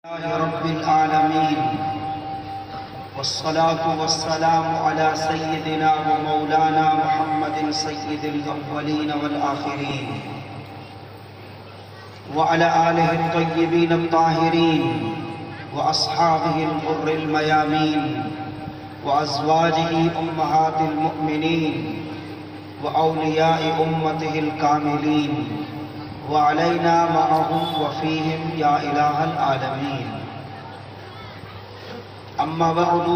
لله رب العالمين والصلاة والسلام على سيدنا ومولانا محمد سيد الأولين والآخرين وعلى آله الطيبين الطاهرين وأصحابه الغر الميامين وأزواجه أمهات المؤمنين وأولياء أمته الكاملين وعلينا معهم وفيهم يا إله العالمين. أما بعد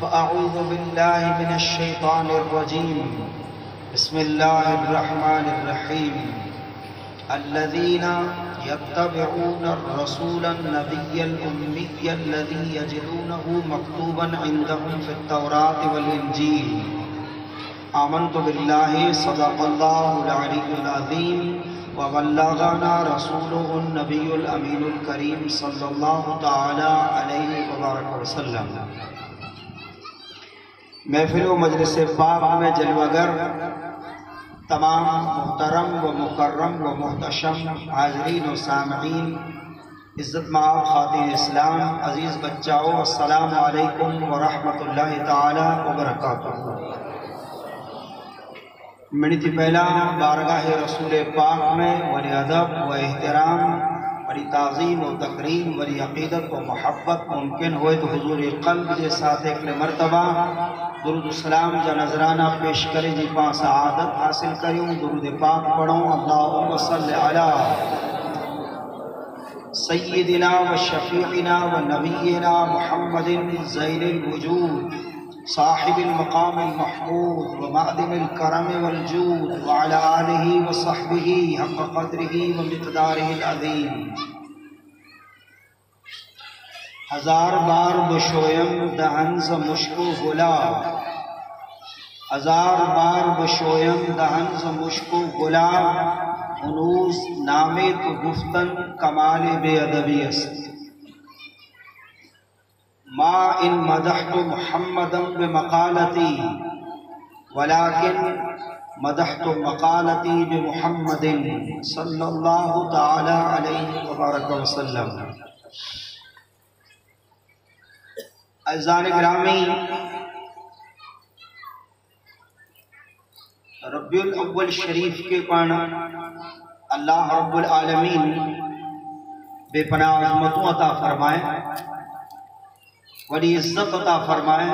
فأعوذ بالله من الشيطان الرجيم. بسم الله الرحمن الرحيم. الذين يتبعون الرسول النبي الأمي الذي يجدونه مكتوبا عندهم في التوراة والإنجيل. آمنت بالله صدق الله العلي العظيم وبلغنا رسوله النبی الامین الکریم صلی اللہ تعالی علیہ وبارک وسلم. محفل و مجلس پاک میں جلوگر تمام محترم و مکرم و محتشم حاضرین و سامعین، عزت مآب خواتین اسلام، عزیز بچاؤ، السلام علیکم ورحمۃ اللہ تعالی وبرکاتہ. منیتی پہلا بارگاہ رسول پاک میں ولی ادب و احترام، ولی تعظیم و تکریم، ولی عقیدت و محبت ممکن ہوئے تو حضور قلب کے ساتھ ایک مرتبہ درود السلام جا نظرانہ پیش کرے جی پاں سعادت حاصل کریوں. درود پاک پڑھوں. اللہم صلی علی سیدنا و شفیعنا و نبینا محمد زین الوجود صاحب المقام المحمود ومعدن الكرم والجود وعلى آله وصحبه حق قدره ومقداره العظیم. ہزار بار بشویم دہن ز مشک و گلا، ہزار بار بشویم دہن ز مشک و گلا، ہنوز نامے تو گفتن کمال بے ادبی است. ما ان مدحت محمدا بمقالتی ولكن مدحت مقالتی بمحمد صلی اللہ تعالی علیہ وبارک وسلم. عزیزان گرامی، ربیع الاول شریف کے پان اللہ رب العالمین بے پناہ عظمتوں عطا فرمائے، بڑی عزت عطا فرمائے.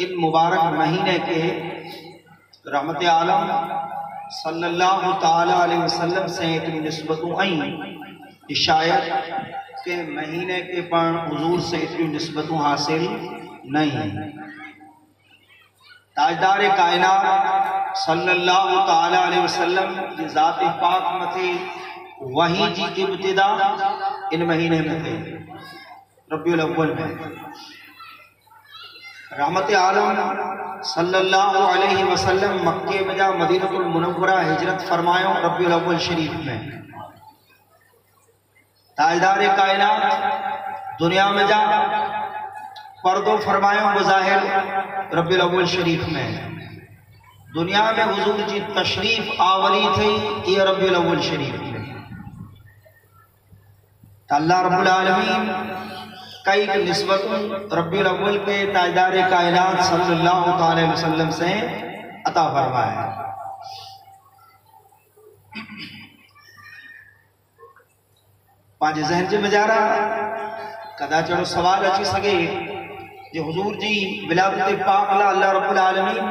ان مبارک مہینے کے رحمت عالم صلی اللہ تعالی علیہ وسلم سے اتنی نسبتوں آئیں، شاید کہ مہینے کے پر حضور سے اتنی نسبتوں حاصل نہیں. تاجدار کائنات صلی اللہ تعالی علیہ وسلم کی ذات پاک میں تھی، وہی جی ابتدا ان مہینے میں تھے، ربیع الاول میں. رحمت عالم صلی اللہ علیہ وسلم مکہ میں جا مدینہ المنورہ ہجرت فرمائوں ربیع الاول شریف میں. تاجدار کائنات دنیا میں جا پردو فرمائوں بظاہر ربیع الاول شریف میں. دنیا میں حضور جی تشریف آوری تھی یہ ربیع الاول شریف میں. اللہ رب العالمین کئی نسبت ربیع الاول کے تاجدار کائنات صلی اللہ علیہ وسلم سے عطا فرمایا. پانچ ذہن جی میں جا رہا کدا چڑو سوال اچھی سگے جو حضور جی ولادت پاک اللہ رب العالمین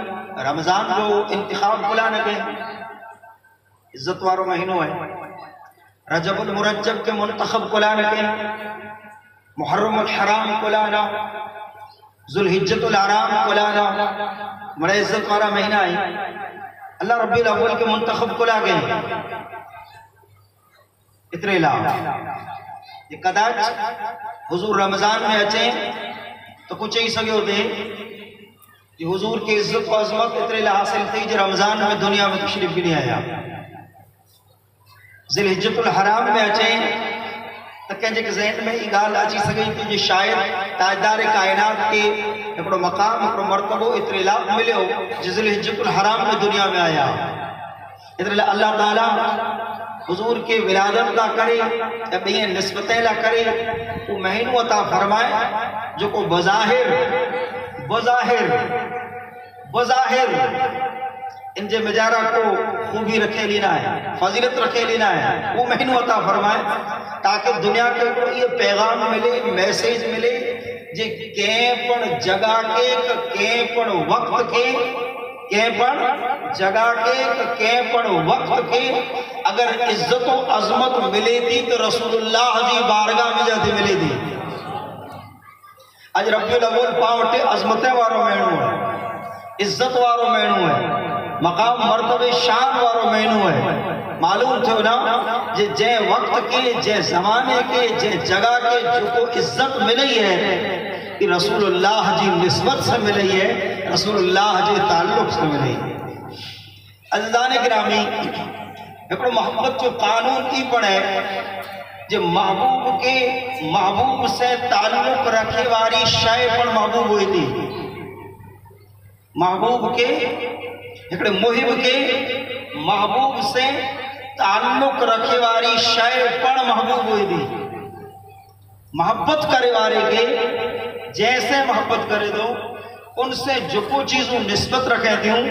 رمضان جو انتخاب بلا نہ کہیں، عزت وارو مہینوں ہے. رجب المرجب کے منتخب کلا نہ کہیں، محرم الحرام کلانا، ذوالحجۃ الحرام کلانا، بڑا عزت والا مہینہ ہے. اللہ ربیع الاول کے منتخب کلا گئے اتنے لا یہ قداچ حضور رمضان میں اچھیں تو کچھ ہی سگے ہوتے کہ حضور کی عزت و عظمت اتنے لا حاصل تھی جو رمضان میں دنیا میں تشریف بھی نہیں آیا. ذوالحجۃ الحرام میں اچھیں تکیں جے کہ ذہن میں یہ گال اچھی سگئی تھی جو شاید تاجدار کائنات کے ایکڑو مقام ایکڑو مرتبہ اتنے لا ملے ہو جو ذوالحجۃ الحرام میں دنیا میں آیا. اتنے اللہ تعالیٰ حضور کے ولادت لا کرے یا بے نسبتیں لا کرے وہ مہینوں عطا فرمائے جو کو بظاہر ان جے مجارہ کو خوبی رکھے لینا ہے، فضیلت رکھے لینا ہے، وہ مہینوں عطا فرمائے تاکہ دنیا کے کو یہ پیغام ملے، میسیج ملے جے کہیں پڑ جگہ کے کہیں پڑ وقت کے کہیں پڑ جگہ کے کہیں پڑ وقت کے اگر عزت و عظمت ملے دی تو رسول اللہ جی بارگاہ میں جاتے ملے دی. آج ربیع الاول پاوٹے عظمتیں وارو مہینوں ہے، عزت وارو مہینوں ہے، مقام مرتبہ شان وارو مہینوں ہے. معلوم تھو نا جے وقت کے جے زمانے کے جے جگہ کے جو کو عزت ملی ہے کہ رسول اللہ جی نسبت سے ملی ہے، رسول اللہ جی تعلق سے ملی ہے. عزیزان گرامی ایکڑو محبت جو قانون کی پڑھے جو محبوب سے تعلق رکھے واری شے پر محبوب ہوئی تھی. محبوب کے ایکڑے محب کے محبوب سے تعلق رکھے واری شے پر محبوب ہوئی تھی. محبت کرے وارے کے جیسے محبت کرے دو ان سے جو کو چیزوں نسبت رکھیں دیوں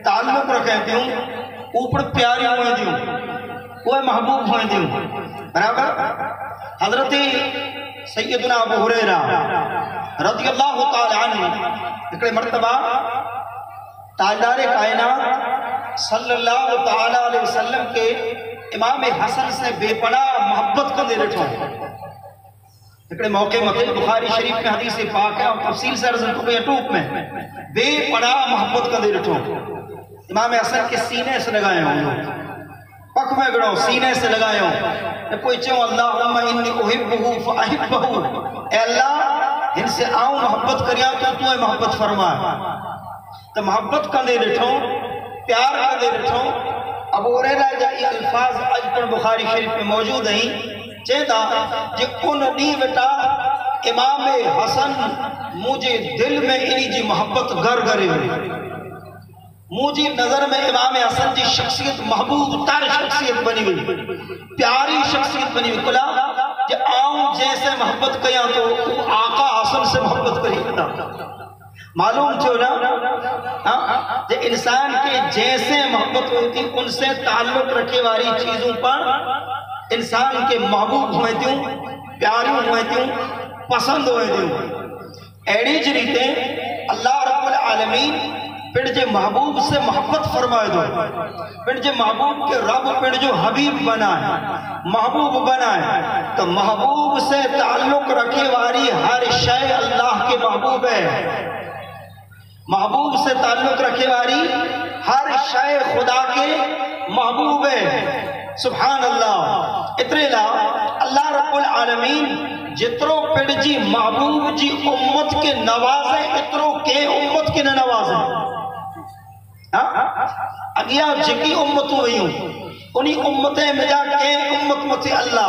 تعلق رکھیں دیوں اوپر پیاری ہوئے دیوں وہ محبوب ہوئے دیوں. برابر حضرت سیدنا ابو ہریرہ رضی اللہ تعالی عنہ ایک مرتبہ تاجدار کائنات صلی اللہ تعالی علیہ وسلم کے امام حسن سے بے پناہ محبت کو دے رٹھو. ایک موقع مطلب بخاری شریف میں حدیث پاک ہے اور تفصیل سے رضا کو یٹوب میں بے پناہ محبت کو دے رٹھو. امام حسن کے سینے سے لگائے ہوں پک میں گڑو سینے سے لگائے ہوں پوچھو اللہم انی احبہو فاحبہو اے اللہ ان سے آؤں محبت کریا تو تو محبت فرمائے. تو محبت کا دے رٹھو پیار کا دے رٹھو. ابو ہریرہ جائی الفاظ آج پر بخاری شریف میں موجود ہیں چیدہ جی ان دی وٹا امام حسن مجھے دل میں انہی جی محبت گر گرے ہوئی. مجھے نظر میں امام حسن جی شخصیت محبوب تر شخصیت بنی ہوئی پیاری شخصیت بنی ہوئی. کلا جی آؤں جیسے محبت کیا تو آقا حسن سے محبت کری ہوتا. معلوم تھو نا جی انسان کے جیسے محبت ہوئی تھی ان سے تعلق رکھے والی چیزوں پر انسان کے محبوب ہوئے دیوں پیاری ہوئے دیوں پسند ہوئے دیوں. ایڑی جریتے اللہ رب العالمین پھر جے محبوب سے محبت فرمائے دو پھر جے محبوب کے رب پھر جو حبیب بنائے محبوب بنائے تو محبوب سے تعلق رکھے والی ہر شے اللہ کے محبوب ہے. محبوب سے تعلق رکھے والی ہر شے خدا کے محبوب ہے. سبحان اللہ. اترے لا اللہ رب العالمین جترو پیڑ جی محبوب جی امت کے نوازے اترو کے امت کے نوازے. اگیا جکی امت ہوئی ہوں انہی امتیں مجا کے امت مت اللہ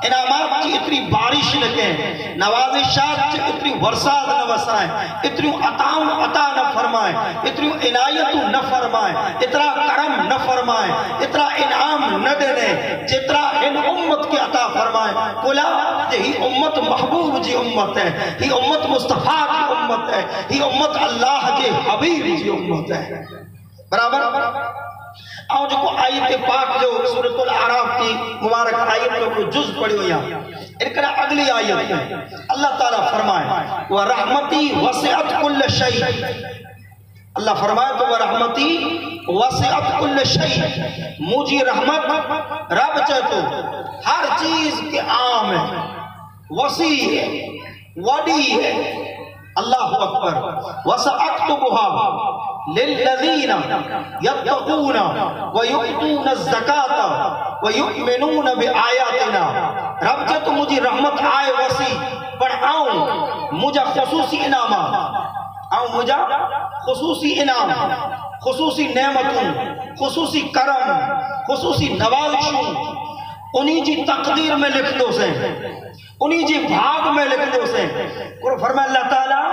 انعامات کی اتنی بارش لکیں نوازشات کی اتنی ورساد نہ وسائیں اتنی عطاؤں عطا نہ فرمائیں اتنی عنایتوں نہ فرمائیں اتنا کرم نہ فرمائیں اتنا انعام نہ دے دیں جتنا ان امت کے عطا فرمائیں. بولا ہی امت محبوب جی امت ہے ہی امت مصطفیٰ کی امت ہے ہی امت اللہ کے حبیب جی امت ہے. برابر آؤں جو کو آیت پاک جو سورۃ الاعراف کی مبارک آیت کو جز پڑھی ہوئی ہیں انکرہ اگلی آیت ہے اللہ تعالیٰ فرمائے وَرَحْمَتِي وَسِعَتْ كُلَّ شَيْءٍ. اللہ فرمائے تو وَرَحْمَتِي وَسِعَتْ كُلَّ شَيْءٍ مجھے رحمت رب چاہتو ہر چیز کے عام ہے وسیع ہے وڈی ہے. اللہ اکبر. وَسَأَكْتُبُهَا للذین یتقون ویؤتون الزکاة ویؤمنون بآیاتنا. رب جے تو مجھے رحمت آئے وسیع پر آؤں مجھا خصوصی انعامات آؤں مجھا خصوصی انعام خصوصی نعمتوں خصوصی کرم خصوصی نوازشوں انہی جی تقدیر میں لکھ دو سے انہی جی بھاگ میں لکھ دو سے. فرمائے اللہ تعالیٰ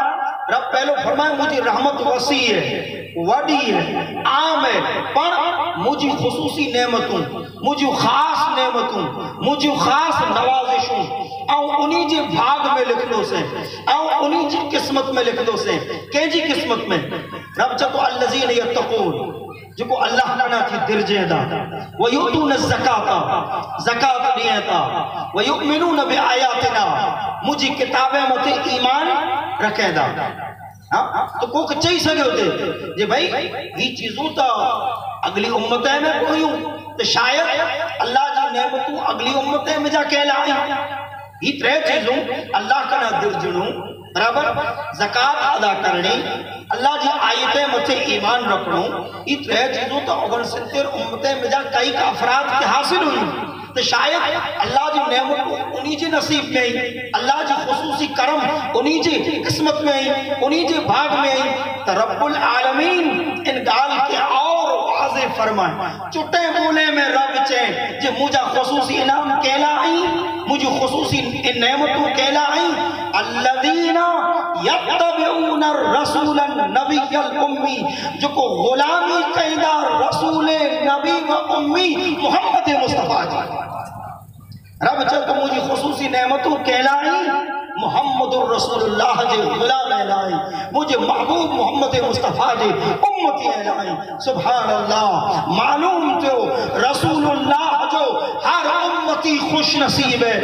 رب پہلو فرمائے مجھے رحمت وسیع ہے، وڈی ہے، عام ہے، پر مجھے خصوصی نعمتوں، مجھے خاص نعمتوں، مجھے خاص نوازشوں او انہی جی بھاگ میں لکھ دو سے، او انہی جی قسمت میں لکھ دو سے، کہ جی قسمت میں رب چاہتو الذین یتقون جو کو اللہ لنا تھی درجے دا وَيُؤْتُونَ الزَّكَاةَ زکاة دیتا وَيُؤْمِنُونَ بِآیاتنا مجھے کتابیں متے ایمان رکھے دا. تو کو کچھئی سکے ہوتے جی بھائی یہ چیزوں تا اگلی امتیں میں کوئی ہوں تو شاید اللہ جی نعمتوں اگلی امتیں میں جا کہلائی یہ ترے چیزوں اللہ کا نہ درجنوں برابر زکاة ادا کرنی اللہ جی آیتیں مجھے ایمان رکھنوں یہ ترے چیزوں تو اگر ستر امتیں میں جا کئی کا افراد کے حاصل ہوئی تو شاید اللہ جی نعمت انہی جی نصیب میں آئی، اللہ جی خصوصی کرم انہی جی قسمت میں آئی، انہی جی بھاگ میں آئی. تو رب العالمین ان گال کے اور واضح فرمائے چٹے بولے میں رب چاہیں جی مجھا خصوصی انعام کہلا آئی، مجھے خصوصی نعمتوں کہلا آئی. الذین یتبعون الرسول النبی الامی جو کو غلامی قیدہ رسول نبی و امی محمد مصطفیٰ جی رب چاہتا مجھے خصوصی نعمتوں کہلائی محمد الرسول اللہ جی غلام اہلائی مجھے محبوب محمد مصطفیٰ جی امتی اہلائی. سبحان اللہ معلوم جو رسول اللہ جو ہر امتی خوش نصیب ہے،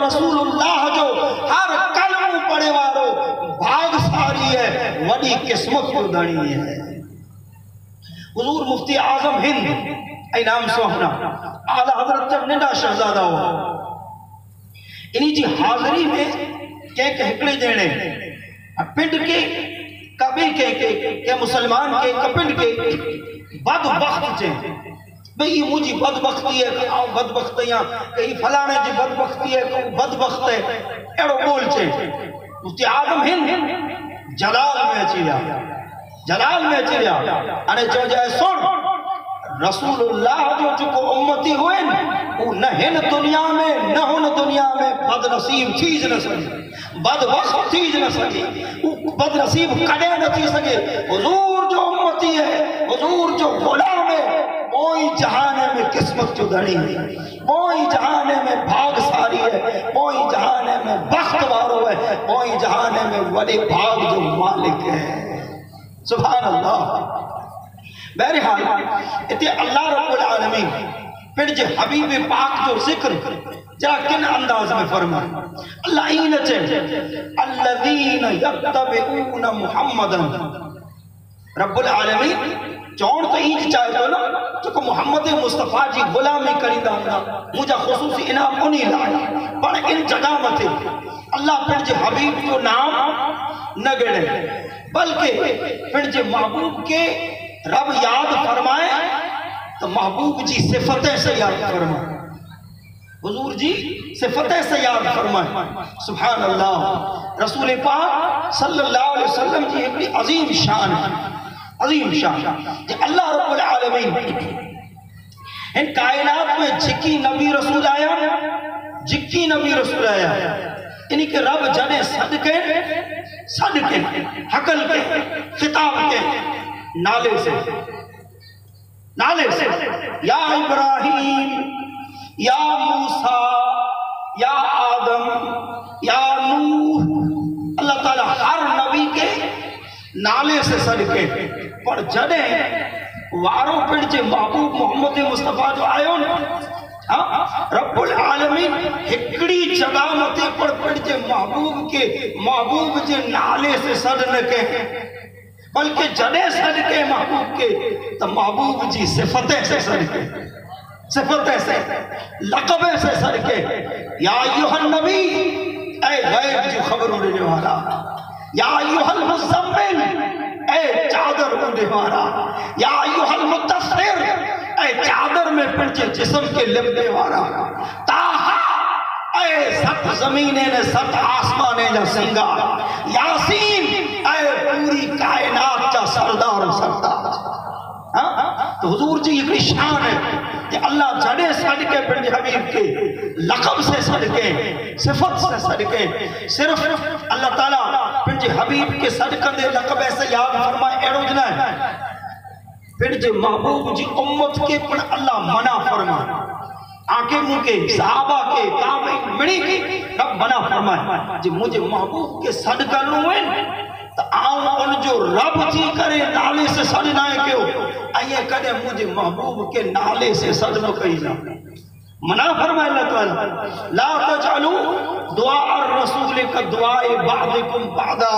رسول اللہ جو ہر کلمہ پڑے وارو بھاگ ساری ہے، وڈی قسمت کو دانی ہے. حضور مفتی اعظم ہند اینام سوہنا اعلی حضرت جب ننڈا شہزادہ ہوا انہی جی حاضری میں کہ ہکڑے دینے پنڈ کے کبھی کہ مسلمان کے کپنڈ کے بد بخت چیں بھئی یہ مجھے بد بختی ہے کہ آؤ بد بختیاں کہیں فلانے جی بد بختی ہے کہ بد بخت ہے ایڑو بول چیں. مفتی اعظم ہند جلال میں چلیا، جلال میں چلیا انہیں جو جائے سن رسول اللہ جو کو امتی ہوئے وہ نہ ہن دنیا میں نہ ہن دنیا میں بد نصیب چیز نہ سکے، بد وقت چیز نہ سکے، بد نصیب کڑے نہ چیز سکے. حضور جو امتی ہے، حضور جو غلام ہے، کوئی جہانے میں قسمت جو دھڑی ہے، کوئی جہانے میں بھاگ ساری ہے، کوئی جہانے میں بخت وارو ہے، کوئی جہانے میں وڈے بھاگ جو مالک ہے. سبحان اللہ. بہرحال اتے اللہ رب العالمین پھر جو حبیب پاک جو ذکر جا کن انداز میں فرمائے اللہ این چاہے الذین یتبعون محمدا رب العالمین چون تو اینج چاہے تو نا چکو محمد مصطفیٰ جی غلامی کریندہ ہونا مجھا خصوصی انعام انہی لائے پر ان جگہ متے اللہ پھر جو حبیب جو نام نہ گڑے بلکہ پھر جو محبوب کے رب یاد فرمائے تو محبوب جی صفتیں سے یاد فرمائے، حضور جی صفتیں سے یاد فرمائے. سبحان اللہ. رسول پاک صلی اللہ علیہ وسلم جی ایک عظیم شان ہے، عظیم شان کہ اللہ رب العالمین ان کائنات میں جکی نبی رسول آیا، جکی نبی رسول آیا انہی کہ رب جنے صدقے حقل کے خطاب کے نالے سے یا ابراہیم یا موسیٰ یا آدم یا نوح اللہ تعالیٰ ہر نبی کے نالے سے صدقے پر جنے واروں پر جو محبوب محمد مصطفیٰ جو آئے رب العالمین ہکڑی جگہ متے پر جو محبوب کے محبوب جو نالے سے صدقے بلکہ جنے صدقے محبوب کے تو محبوب جی صفتیں سے صدقے، صفتیں سے لقبیں سے صدقے. یا ایوہ النبی اے غیب جو خبر اڑنے والا، یا ایوہ المزمل اے چادر اڑنے والا، یا ایوہ المتصر اے چادر میں پنچے جسم کے لبنے والا، تاہا اے ست زمینیں نے ست آسمانے نے سنگا، یاسین اے پوری کائنات کا سردار سردار. تو حضور جی ایک شان ہے کہ اللہ جڑے صدقے پنج حبیب کے لقب سے صدقے صفت سے صدقے صرف اللہ تعالیٰ پنج حبیب کے صدقہ دے لقب ایسے یاد فرمائے ایڑو جنا ہے پنج محبوب جی امت کے پن اللہ منع فرمائے آنکھیں منہ کے صحابہ کے تابعین مڑی کی رب منع فرمائے جی مجھے محبوب کے صدقہ لوئن تو آؤں ان جو رب تھی کرے نالے سے صدقائیں کیوں آئیے کدے مجھے محبوب کے نالے سے صدقہ کہی جا منع فرمائے اللہ تعالیٰ لا تجعلوا دعاء الرسول کا دعائے بعضکم بعضا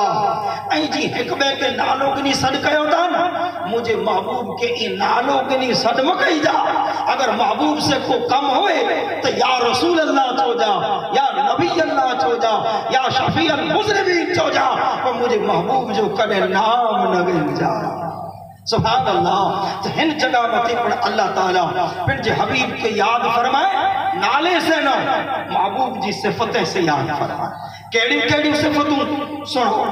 اے جی حکمے کے نالوں کے نہیں صدقہ ہوتا نا مجھے محبوب کے ان نالوں کے نہیں صدقہ کہی جا اگر محبوب سے کو کم ہوئے تو یا رسول اللہ چھو جا یا نبی اللہ چھو جا یا شفیع المذنبین چھو جا اور مجھے محبوب جو کدے نام نہ گر جا سبحان اللہ تو ہن جگہ مطی پر اللہ تعالیٰ پھر جی حبیب کے یاد فرمائے نالے سے نہ محبوب جی صفتیں سے یاد فرمائے کیڑی کیڑی صفتوں سنو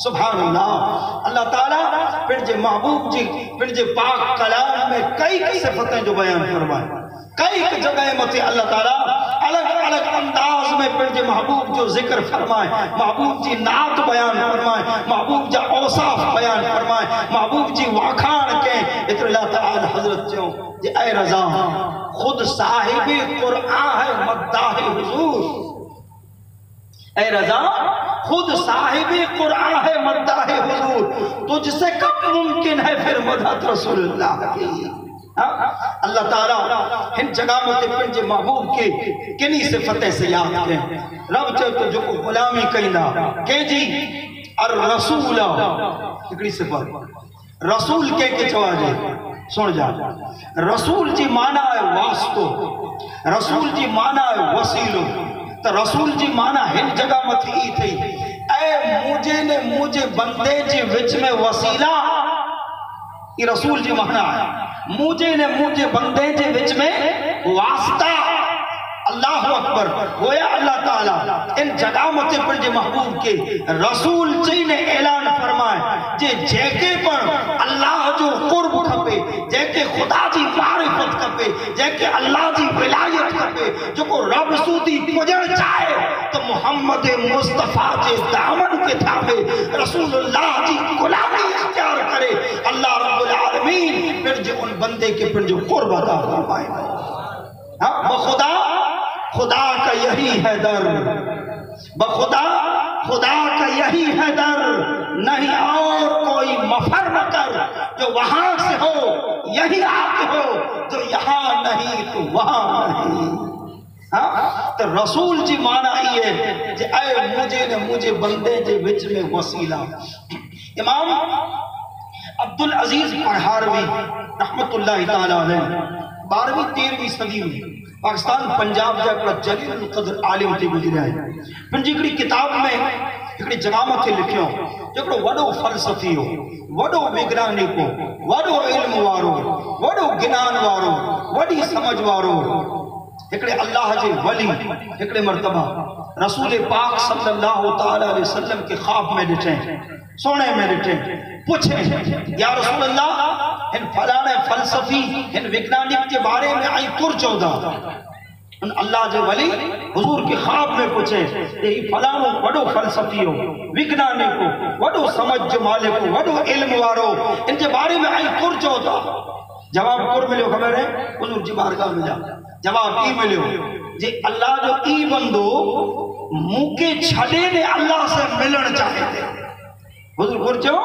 سبحان اللہ اللہ تعالیٰ پھر جی محبوب جی پھر جی پاک کلام میں کئی صفتیں جو بیان فرمائے کئی جگہ مطی اللہ تعالیٰ الگ الگ انداز میں پھر جی محبوب جو ذکر فرمائے محبوب جی نعت بیان فرمائے محبوب جا اوصاف بیان فرمائے محبوب جی واکھان کے اتر اللہ تعالیٰ حضرت جو جی اے رضا خود صاحب قرآن ہے مداح حضور اے رضا خود صاحب قرآن ہے مداح حضور تجھ سے کب ممکن ہے پھر مدحت رسول اللہ کی اللہ تعالیٰ ہن جگہ میں پنج محبوب کے کنی صفتیں سے یاد کریں رب چاہے تو جو غلامی کہنا کہ جی الرسول اکڑی صفت رسول کے چوا جائے سن جا رسول جی مانا ہے واسطو رسول جی مانا ہے وسیلو تو رسول جی مانا ہن جگہ میں تھی تھی اے مجھے نے مجھے بندے جی وچ میں وسیلہ یہ رسول جی مانا ہے مجھے نے مجھے بندے جے وچ میں واسطہ اللہ اکبر گویا اللہ تعالیٰ ان جگہ متے پر جے محبوب کے رسول جی نے اعلان فرمائے جے کے پر اللہ جو قرب کھپے جے کے خدا جی معرفت کھپے جے کے اللہ جی ولایت کھپے جو کو رب سودی پجڑ چاہے تو محمد مصطفیٰ جے دامن کے تھاپے رسول اللہ جی غلامی اختیار کرے اللہ رب العالمین پھر جو ان بندے کے پھر جو قرب عطا فرمائے بخدا خدا کا یہی ہے در بخدا خدا کا یہی ہے در نہیں اور کوئی مفر نہ کر جو وہاں سے ہو یہی آتے ہو جو یہاں نہیں تو وہاں نہیں تو رسول جی مانا یہ جی اے مجھے نے مجھے بندے جے وچ میں وسیلہ امام عبدالعزیز پڑھاروی رحمت اللہ تعالیٰ علیہ 12ویں 13ویں صدی میں پاکستان پنجاب جا کڑا جلیل القدر عالم تھی گزرے ہیں پھر جکڑی کتاب میں جکڑی جگامت تھی لکھیوں جکڑو وڈو فلسفی ہو وڈو وگرانی کو وڈو علم وارو وڈو گنان وارو وڈی سمجھ وارو ایکڑے اللہ جے ولی ایکڑے مرتبہ رسول پاک صلی اللہ تعالیٰ علیہ وسلم کے خواب میں ڈٹھیں سونے میں ڈٹھیں پوچھیں یا رسول اللہ ان فلانے فلسفی ان وگنانک کے بارے میں آئی کر چودہ ان اللہ جے ولی حضور کے خواب میں پوچھیں یہی فلانوں وڈو فلسفی ہو وگنانک کو وڈو سمجھ جمالے کو وڈو علم وارو ان کے بارے میں آئی کر چودہ جواب کر ملے خبر ہے حضور جی بارگاہ ملا جواب ای ملے جی اللہ جو ای بندو موکے چھڑے نے اللہ سے ملن چاہے تھے حضور پرچو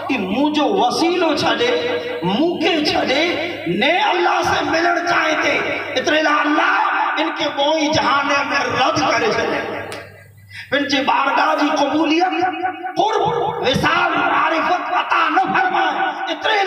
کہ منہ جو وسیلو چھڑے موکے چھڑے نے اللہ سے ملن چاہے تھے اتنے اللہ ان کے بوئی جہانے میں رد کرے چلے پھر جی بارگاہ جی قبولیت قرب وصال معرفت عطا نہ فرمائے اتنے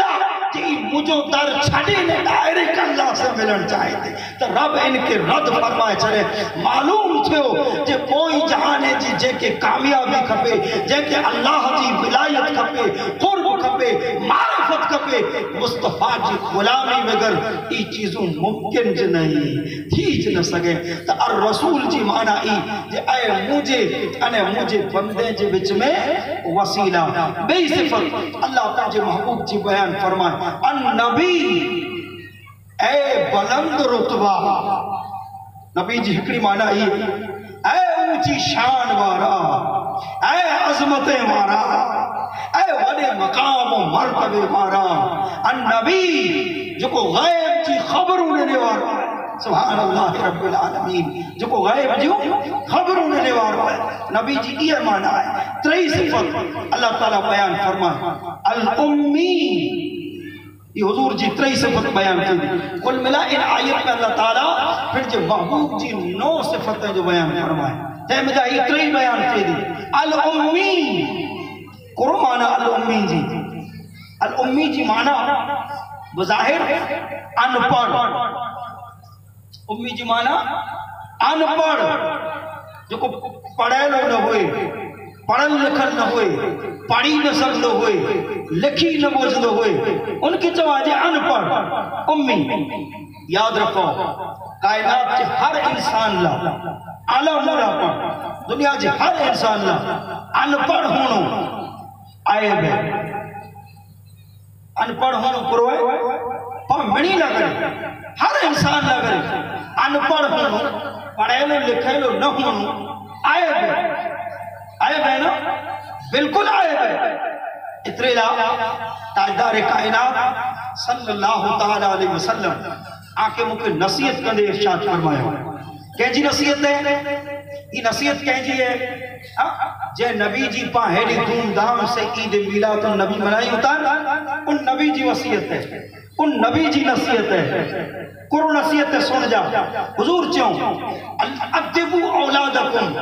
کہ مجھو در چھڑے نے ڈائریکٹ اللہ سے ملن چاہے تھے تو رب ان کے رد فرمائے چلے معلوم تھے جے کوئی جہانے جی جے کے کامیابی کھپے جے کے اللہ جی ولایت کھپے قرب کھپے معرفت کھپے مصطفیٰ جی غلامی بغیر ای چیزوں ممکن جی نہیں تھی جی نہ سکے تو الرسول جی مانا ای جے اے مجھے بندے جے بچ میں وسیلہ بے صفت اللہ تعالی محبوب جی بیان فرمائے النبی اے بلند رتبہ، نبی جی ہکڑی معنی یہ اے اونچی شان وارا، اے عظمت وارا، اے وڈے مقام و مرتبے وارا، النبی جو کو غیب کی خبروں لینے وارا، سبحان اللہ رب العالمین، جو کو غیب جو خبروں لینے وارا ہے۔ نبی جی یہ معنی ہے۔ تری صفت اللہ تعالیٰ بیان فرمائے، الامی، یہ حضور جی تری صفت بیان کی۔ کل ملا ان آیت میں اللہ تعالیٰ پھر جو محبوب جی 9 صفتیں جو بیان فرمائے، تے مجھا یہ تری بیان کی دی۔ الامی، کرو معنی الامی جی، الامی جی معنی بظاہر ان پڑھ، امی جی معنی ان پڑھ، جو کو پڑھے لو نہ ہوئے، پڑھن لکھن نہ ہوئے، پڑھی نہ سکھ ہوئے، لکھی نہ بوجھ نہ ہوئے، ان کی چواجہ ان پڑھ امی۔ یاد رکھو کائنات کے ہر انسان لا عالم لا پڑھ، دنیا کے ہر انسان لا ان پڑھ ہونو عیب ہے، ان پڑھ ہونو کروئے پڑھنی نہ کرے، ہر انسان نہ کرے، ان پڑھ ہونو، پڑھے لو لکھے لو نہ ہونو عیب ہے، عیب ہے نا، بالکل عیب ہے۔ اترے لا تاجدار کائنات صلی اللہ تعالیٰ علیہ وسلم آنکہ مکہ نصیحت کا دے ارشاد فرمایا۔ کہ جی نصیحت ہے؟ یہ نصیحت کہیں جی ہے جے نبی جی پاہیری دھوم دھام سے عید میلاد النبی منائی ہوتا ہے، ان نبی جی وصیت ہے، ان نبی جی نصیحت ہے، کرو نصیحت ہے، سن جا۔ حضور چوں ادبو اولادکم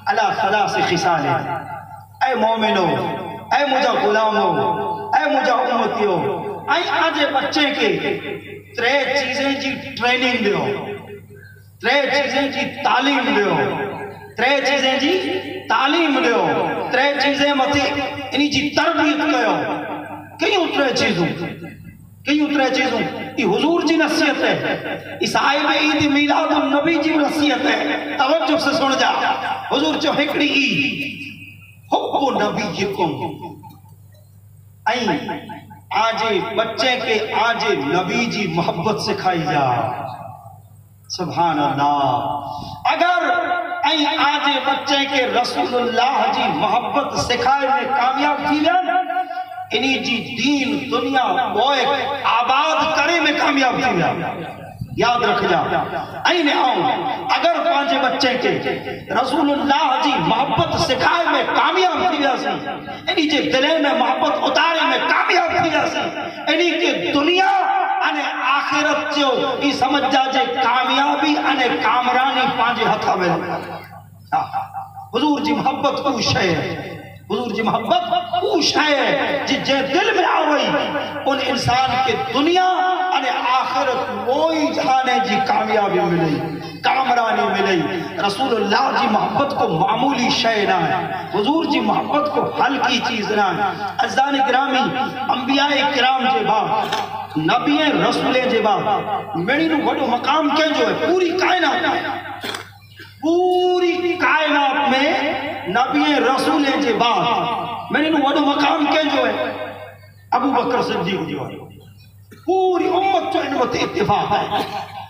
علی ثلاث خصال، اے مومنو، اے مجھا غلامو، اے مجھا امتیو، اے آجے بچے کے 3 چیزیں جی ٹریننگ دیو، 3 چیزیں جی تعلیم دیو، 3 چیزیں جی تعلیم دیو، 3 چیزیں متی انہی جی تربیت کہو۔ کیوں 3 چیزوں؟ کیوں 3 چیزوں؟ یہ حضور جی نصیحت ہے، اس آئے میں عید میلاد النبی جی نصیحت ہے، توجہ سے سن جا۔ حضور جو ہکڑی حب نبیکم، آجے بچے کے آجے نبی جی محبت سکھائی جا، سبحان اللہ۔ اگر آجے بچے کے رسول اللہ جی محبت سکھائے میں کامیاب تھی لیا، انہی جی دین دنیا بوئے آباد کرے میں کامیاب تھی لیا، یاد رکھ جا۔ این آؤں اگر پانچے بچے کے رسول اللہ جی محبت سکھائے میں کامیاب تھی لیا سی، انہی جی دلے میں محبت اتارے میں کامیاب تھی لیا سی، انہی کے دنیا انے آخرت جو یہ سمجھ جا جے کامیابی انے کامرانی پانچے ہتھا میں حضور جی محبت کوش ہے، حضور جی محبت کوش ہے جی جے دل میں آوئی ان انسان کے دنیا انے آخرت وہی جہانے جی کامیابی ملی، کامرانی ملی۔ رسول اللہ جی محبت کو معمولی شے نہ ہے، حضور جی محبت کو ہلکی چیز نہ ہے۔ عزیزان گرامی، انبیاء کرام جے بعد، نبی رسول جے بعد میری نو وڈو مقام کیا جو ہے پوری کائنات میں، پوری کائنات میں نبی رسول جے بعد میری نو وڈو مقام کیا جو ہے ابو بکر صدیق جو ہے۔ پوری امت جو انمت اتفاق ہے،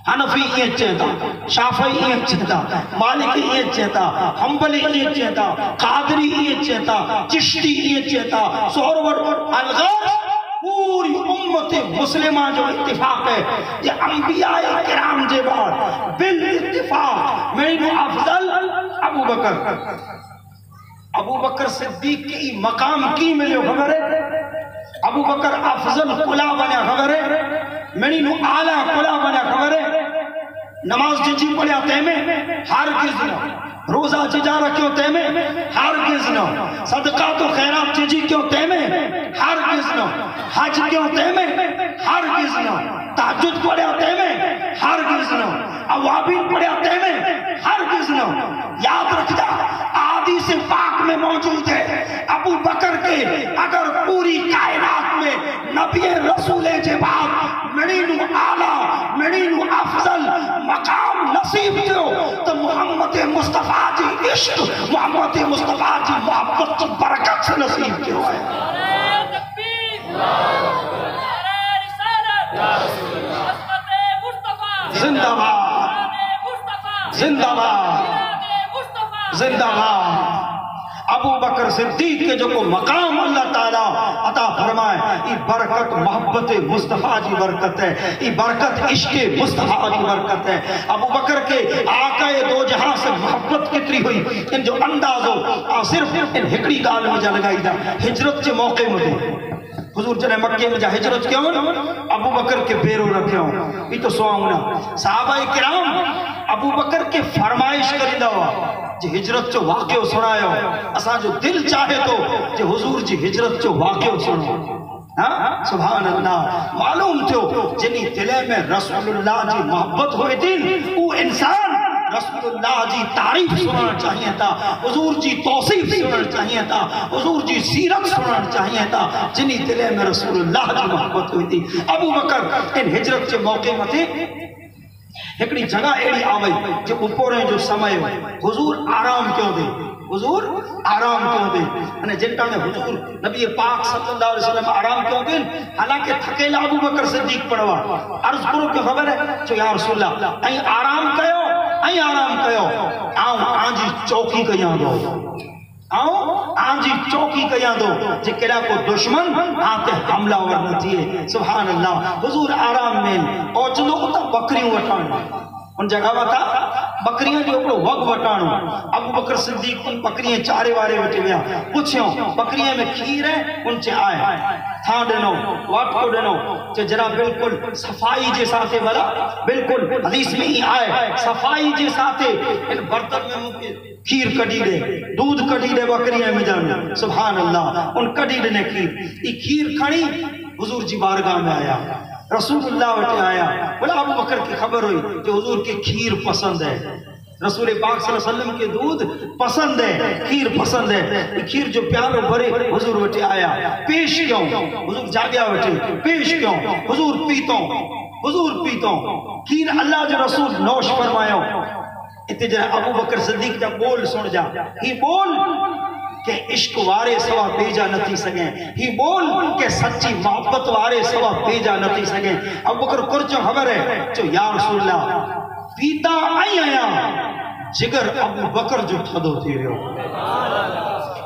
حنفی یہ چہتا، شافعی یہ چہتا، مالکی یہ چہتا، حنبلی یہ چہتا، قادری یہ چہتا، چشتی یہ چہتا، سہرور الغاز، پوری امت مسلمہ جو اتفاق ہے یہ انبیاء کرام جے بعد بالاتفاق میری افضل ابو بکر، ابو بکر صدیق کی مقام کی ملے خبر ہے؟ ابو بکر افضل قلع بنیا خبر ہے؟ میری نو آلہ قلع بنیا خبر ہے؟ نماز جی پڑھیا تیمے ہرگز نہ، روزہ جا رکھیو تیمے ہرگز نہ، صدقات و خیرات جی کیوں تیمے ہرگز نہ، حج کیوں تیمے ہرگز نہ، تہجد پڑھیا تیمے ہرگز نہ، اوابین پڑھیا تیمے ہرگز نہ۔ یاد رکھ جا حدیث پاک میں موجود ہے ابو بکر کے اگر پوری کائنات میں نبی رسول کے بعد منینو اعلیٰ منینو افضل مقام نصیب دیو تو محمد مصطفیٰ جی عشق، محمد مصطفیٰ جی محبت تو برکت سے نصیب دیو ہے۔ زندہ باد زندہ باد زندہ باد۔ ابو بکر صدیق کے جو کو مقام اللہ تعالیٰ عطا فرمائے، یہ برکت محبت مصطفیٰ جی برکت ہے، یہ برکت عشق مصطفیٰ جی برکت ہے۔ ابو بکر کے آقا دو جہاں سے محبت کتری ہوئی، ان جو اندازو صرف ان ہکڑی گال میں جا لگائی دا ہجرت کے موقع میں دے حضور جنہیں مکہ میں جا ہجرت کیوں ابو بکر کے پیرو رکھے ہوں، یہ تو سواؤنا صحابہ کرام ابو بکر کے فرمائش کریندہ ہوا جی ہجرت جو واقعہ سنائے ہو، اساں جو دل چاہے تو جی حضور جی ہجرت جو واقعہ سنو۔ سبحان اللہ، معلوم تھو جنہی دلے میں رسول اللہ جی محبت ہوئے دن وہ انسان رسول اللہ جی تعریف سننا چاہیے تھا، حضور جی توصیف سننا چاہیے تھا، حضور جی سیرت سننا چاہیے تھا، جنہی دلے میں رسول اللہ جی محبت ہوئی تھی۔ ابو بکر ان ہجرت کے موقع میں تھے، ایکڑی جگہ ایڑی آوئی جو اوپریں جو سمائے ہوئے، حضور آرام کیوں دے، حضور آرام کیوں دے، انہیں جنٹا میں حضور نبی پاک صلی اللہ علیہ وسلم آرام کیوں دے، حالانکہ تھکیلا ابو بکر صدیق پڑھوا عرض کرو کہ خبر ہے جو یا رسول اللہ این آرام کیوں این آرام کیوں آؤں آنجی چوکی کیاں دو آؤں آنجی چوکی کیاں دو جے کلا کو دشمن آتے حملہ ورنتی ہے۔ سبحان اللہ، حضور آرام میں اور چلو اتا بکریوں وٹانا ان جگہ وطا بکریاں جو اپنے وقت وٹانو، ابو بکر صدیق ان بکریاں چارے وارے وٹے گیا پوچھیں بکریاں میں کھیر ہے ان چے آئے تھا ڈنو واٹ کو ڈنو چے جرا بالکل صفائی جے ساتھے والا بالکل حدیث میں ہی آئے صفائی جے ساتھے ان برتن میں ممکن کھیر کڑی دے دودھ کڑی دے بکریاں میں جانے سبحان اللہ ان کڑی دے نے یہ کھیر کھڑی حضور جی بارگاہ میں آیا رسول اللہ وٹے آیا بولا ابو بکر کی خبر ہوئی کہ حضور کی کھیر پسند ہے رسول پاک صلی اللہ علیہ وسلم کے دودھ پسند ہے کھیر پسند ہے یہ کھیر جو پیارو بھرے حضور وٹے آیا پیش کیوں حضور جاگیا وٹے پیش کیوں حضور پیتوں کھیر اللہ جو رسول نوش فرمایا اتنے جنہ ابو بکر صدیق جا بول سن جا ہی بول کہ عشق وارے سوا بیجا نہ تھی سگیں ہی بول کہ سچی محبت وارے سوا بیجا نہ تھی سگیں ابو بکر کرچو خبر ہے جو یا رسول اللہ پیتا آئی آیا جگر ابو بکر جو تھدو تھی رہو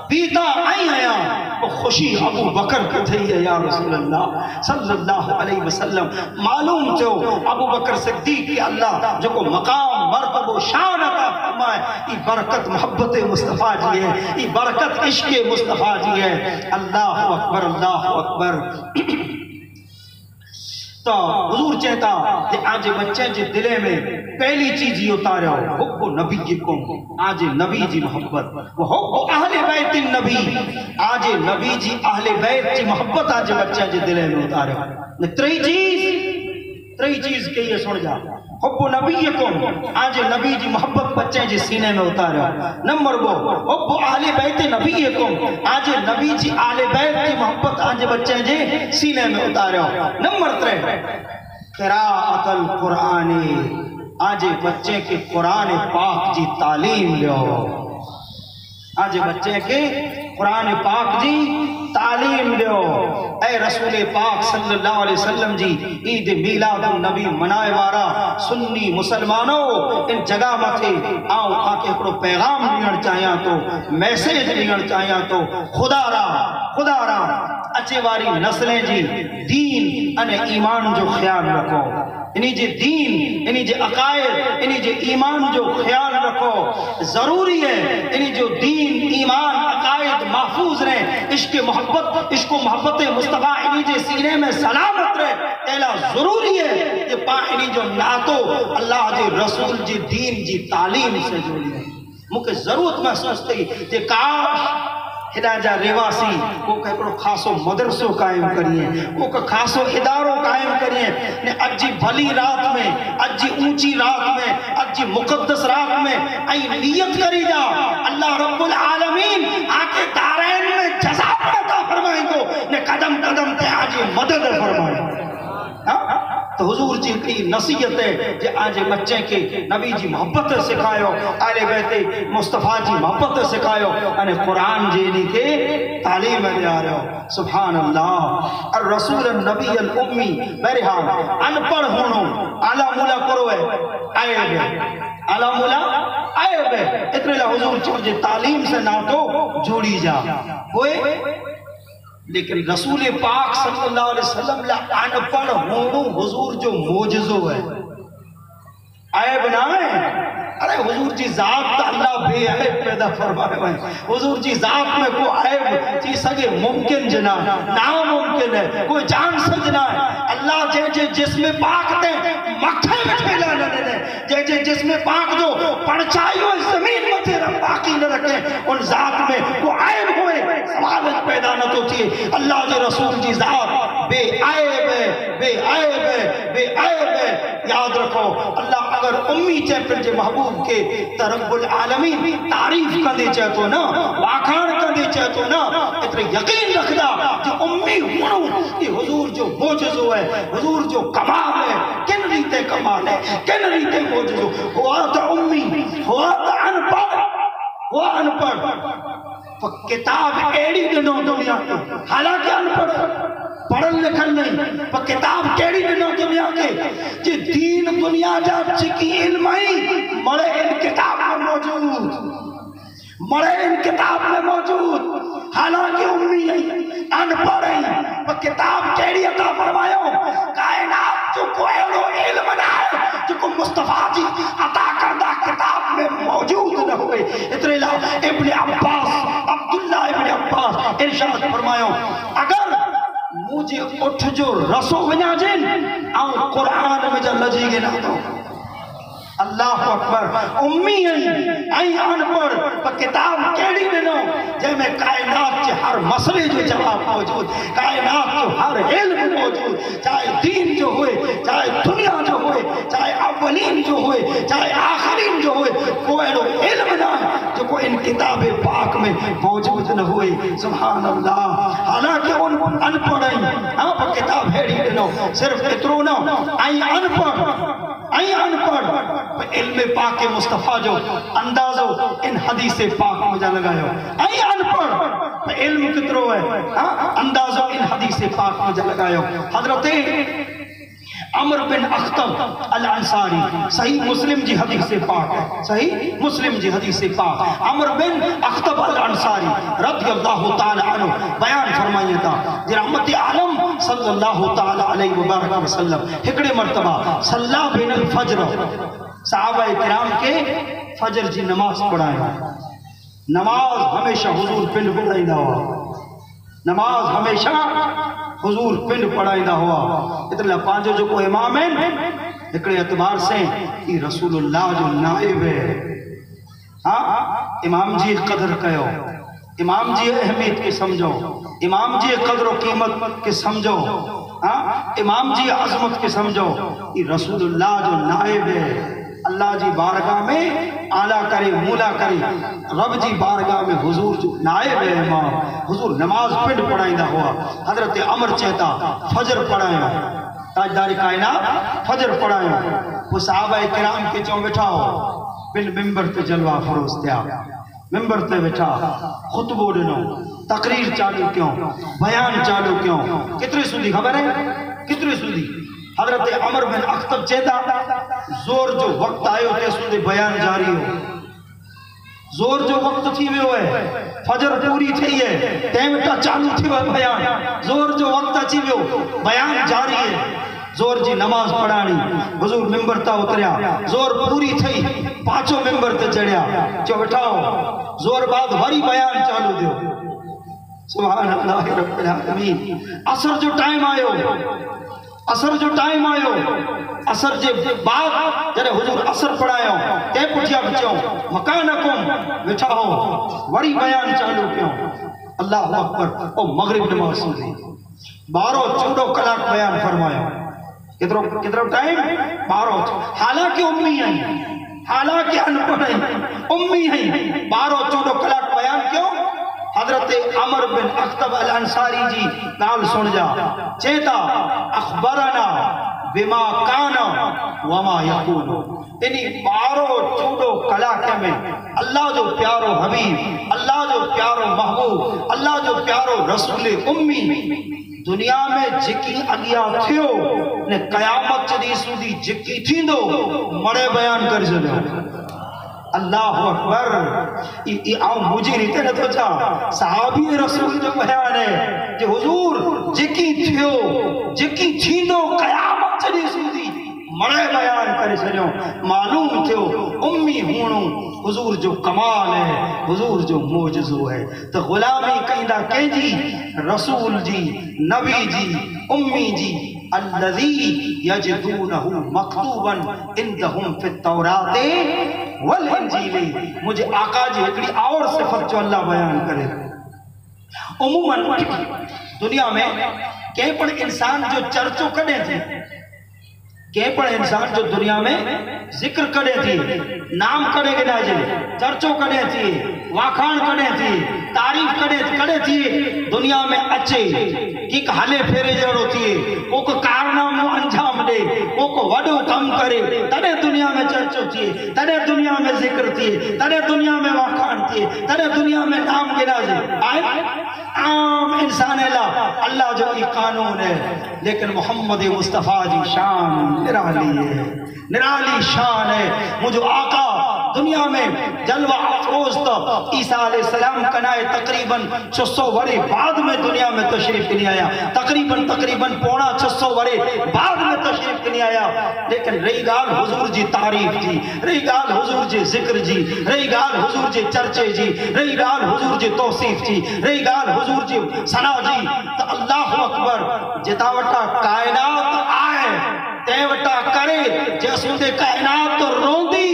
پیتا آئی آیا وہ خوشی ابو بکر کو تھی ہے یا رسول اللہ صلی اللہ علیہ وسلم معلوم جو ابو بکر صدیق کے اللہ جو کو مقام مرتب و شان عطا فرمائے یہ برکت محبت مصطفیٰ جی ہے یہ برکت عشق مصطفیٰ جی ہے اللہ اکبر اللہ اکبر تو حضور چاہتا کہ آج بچے جی دلے میں پہلی چیز یہ اتارا ہو حب نبی کم آج نبی جی محبت وہ حب اہل بیت النبی آج نبی جی اہل بیت جی محبت آج بچے جی دلے میں اتارا ہو تری چیز کہیے سن جا حب نبی کم آج نبی جی محبت بچے جی سینے میں اتارا ہو نمبر وہ حب اہل بیت نبی کم آج نبی جی اہل بیت جی محبت آج بچے جی سینے میں اتارا ہو نمبر 3 قراءت القرآن آج بچے کے قرآن پاک جی تعلیم لیو آج بچے کے قرآن پاک جی تعلیم لیو اے رسول پاک صلی اللہ علیہ وسلم جی عید میلاد النبی منائے وارا سنی مسلمانوں ان جگہ متھے آؤ آکے اپنو پیغام لینا چاہیاں تو میسیج لینا چاہیاں تو خدا را اچھے واری نسلیں جی دین ان ایمان جو خیال رکھو انہی جے دین انہی جے عقائد انہی جے ایمان جو خیال رکھو ضروری ہے انہی جو دین ایمان عقائد محفوظ رہے عشق و محبت مصطفیٰ انہی جے سینے میں سلامت رہے اہلا ضروری ہے یہ پا انہی جو ناتو اللہ جے رسول جی دین جی تعلیم سے جوڑی ہے مجھے ضرورت محسوس تھی کہ کاش ہدایہ ریواسی وہ کہ خاصو مدرسوں قائم کریے وہ کہ خاصو اداروں قائم کریے اجی بھلی رات میں اجی اونچی رات میں اجی مقدس رات میں ای نیت کری جا اللہ رب العالمین آکے دارین میں جزا عطا فرمائیں گو نے قدم قدم تے آجی مدد فرمائیں تو حضور جی کی نصیحت ہے کہ آج بچے کے نبی جی محبت سکھایو، آل بیت مصطفیٰ جی محبت سکھایو، انہیں قرآن جیلی کے تعلیم دیا رہے ہو۔ سبحان اللہ۔ الرسول النبی الامی، بہرحال انپڑھ ہونو اعلیٰ مولا کرو ہے آئے بے، اعلیٰ مولا آئے بے، اتنے لئے حضور چونجے تعلیم سے نہ تو جوڑی جا ہوئے، لیکن رسول پاک صلی اللہ علیہ وسلم انپڑھ ہونو حضور جو موجزو ہے، عیب نہ ہے۔ ارے حضور جی ذات اللہ بے عیب پیدا فرمائے ہوئے، حضور جی ذات میں کوئی عیب چیز سگے ممکن جنا ناممکن ہے، کوئی جان سجنا ہے۔ اللہ جے جسم پاک دے مکھے میں ٹھیلا نہ دے، جے جسم پاک جو پڑچائی ہوئے زمین میں تیرا باقی نہ رکھے، ان ذات میں کوئی عیب ہوئے سوالت پیدا نہ تو تھی۔ اللہ جے رسول جی ذات بے عیب ہے، بے عیب ہے، بے عیب ہے۔ یاد رکھو اللہ اگر امی چیپر جے محبوب کے رب العالمین تعریف کر دے چاہتو نا، واکھان کر دے چاہتو نا، اتنے یقین رکھدا جو امی ہونو کہ حضور جو موجزو ہے، حضور جو کمال ہے، کن ریتے کمال ہے، کن ریتے موجزو، ہوا تا امی، ہوا تا انپڑھ، ہوا انپڑھ، کتاب ایڑی دنوں دنیا کو، حالانکہ انپڑھ پڑھن لکھن نہیں، پر کتاب کیڑی دنوں دنیا کے جی دین دنیا جا چکی علمائی مرے ان کتاب میں موجود، مرے ان کتاب میں موجود، حالانکہ امی ہیں انپڑھ ہیں، پر کتاب کیڑی عطا فرمایو، کائنات جو کوئی علم نہ ہے جو کو مصطفیٰ جی عطا کردہ کتاب میں موجود نہ ہوئے۔ اتنے لئے ابن عباس، عبداللہ ابن عباس ارشاد فرمایو، اگر مجھے اٹھ جو رسو ونیا جن آؤں قرآن میں جا لجی گے نہ دو۔ اللہ اکبر، امی ہیں انپڑھ پر کتاب کیڑی دنوں جے میں کائنات کے ہر مسئلے جو جواب موجود، کائنات جو ہر علم موجود، چاہے دین جو ہوئے، چاہے دنیا جو ہوئے، چاہے اولین جو ہوئے، چاہے آخرین جو ہوئے، کوئی علم نہ ہے جو کوئی ان کتاب پاک میں موجود نہ ہوئے۔ سبحان اللہ۔ حالانکہ ان انپڑھ ہیں ہاں پر کتاب ہیڑی دنوں صرف اترو نہ انپڑھ علم پاک مصطفیٰ جو اندازو ان حدیث پاک مجھا لگایو، انپڑھ علم کترو ہے اندازو ان حدیث پاک مجھا لگایو۔ حضرت عمر بن اخطب الانصاری، صحیح مسلم جی حدیث پاک ہے، صحیح مسلم جی حدیث پاک، عمر بن اخطب الانصاری رضی اللہ تعالی عنہ بیان فرمائیے تھا جی رحمت عالم صلی اللہ تعالی علیہ وبرکہ وسلم ہکڑے مرتبہ صلی بین الفجر، صحابہ کرام کے فجر جی نماز پڑھائیں، نماز ہمیشہ حضور پنڈ پڑھائیں ہوا، نماز ہمیشہ حضور پنڈ پڑھائیں ہوا۔ اتنا پانچوں جو کو امام ہیں اکڑے اعتبار سے کہ رسول اللہ جو نائب ہے، امام جی قدر کہو، امام جی اہمیت کے سمجھو، امام جی قدر و قیمت کے سمجھو، امام جی عظمت کے سمجھو کہ رسول اللہ جو نائب ہے، اللہ جی بارگاہ میں آلہ کرے مولا کرے، رب جی بارگاہ میں حضور جو نائب ہے امام، حضور نماز پنڈ پڑھائیں ہوا۔ حضرت عمر چہتا فجر پڑھائیں، تاجدار کائنات فجر پڑھائیں، وہ صحابہ کرام کے چوں بٹھاؤ پھر ممبر پہ جلوہ فروز تیا، ممبر پہ بٹھا خطبو ڈنو، تقریر چالو کیوں، بیان چالو کیوں، کتنے سودی خبر ہے، کتنے سودی؟ حضرت عمر بن اخطب چہتا زور جو وقت آئے ہوتے سودی بیان جاری ہو، زور جو وقت تھی ہوئے ہے، فجر پوری تھی ہے، ٹیمٹا چالو تھی ہوئے بیان، زور جو وقت اچھی ہو بیان جاری ہے، زور جی نماز پڑھانی، حضور ممبر تا اتریا، زور پوری تھی پانچوں ممبر تے چڑھیا، چو بٹھاؤ زور بعد وری بیان چالو دیو۔ سبحان اللہ رب العالمین۔ عصر جو ٹائم آئے ہو، عصر جو ٹائم آئے ہو، عصر جے بعد جنہیں حضور عصر پڑھائے ہو، تے پٹھیا بچوں مکانکم بٹھاؤ وری بیان چالو کیوں۔ اللہ اکبر، او مغرب نماز سنی 12-14 کلاک بیان فرمایا، کترو ٹائم 12، حالانکہ امی ہیں، حالانکہ انپڑھ ہیں، امی ہیں، 12-14 کلاک بیان کیوں؟ حضرت عمر بن اخطب الانصاری جی نال سن جا چیتا اخبرنا بما کانا وما یکون. انہی بارو چوڑو کلاکے میں اللہ جو پیارو حبیب، اللہ جو پیارو محبوب، اللہ جو پیارو رسول امی دنیا میں جکی اگیا تھیو نے قیامت چدی سودی جکی تھیندو مڑے بیان کر جلو. اللہ اکبر. آؤں مجھے نہیں تے تو چاہ صحابی رسول جو بیان ہے کہ حضور جکی تھیو جکی تھیندو قیامت چدی سودی مڑے بیان کرے سجو. معلوم تھیو امی ہونوں حضور جو کمال ہے، حضور جو موجزو ہے. تو غلامی کہندہ کہ جی رسول جی، نبی جی، امی جی الذی یجدونہ مکتوبا عندہم فی التوراۃ والانجیل. مجھے آقا جی ایکڑی اور صفت جو اللہ بیان کرے. عموماً دنیا میں کہیں پر انسان جو چرچو کڑے تھے، کہیں پر انسان جو دنیا میں ذکر کڑے تھی، نام کڑے گنا جی، چرچو کڑے تھی، واکھان کڑے تھی، تعریف کڑے تھی، دنیا میں اچھے کی حالے پھیرے جڑو تھی، وہ کو کارنامو انجام دے، وہ کو وڈو کم کرے، تنے دنیا میں چرچو تھی، تنے دنیا میں ذکر تھی، تنے دنیا میں واکھان تھی، تنے دنیا میں نام گنا جی. عام انسان اللہ جو ای قانون ہے، لیکن محمد مصطفیٰ جی شان نرالی ہے، نرالی شان ہے. مجھو آقا دنیا میں جلوہ افروز تو عیسیٰ علیہ السلام کنائے تقریباً 600 ورے بعد میں دنیا میں تشریف نہیں آیا، تقریباً پونا 600 ورے بعد میں تشریف نہیں آیا. لیکن رہی گال حضور جی تعریف جی، رہی گال حضور جی ذکر جی، رہی گال حضور جی چرچے جی، رہی گال حضور جی توصیف جی، رہی گال حضور جی ثنا جی. تو اللہ اکبر جتا وٹا کائنات آئے تے وٹا کرے جیسوں دے کائنات تو روندی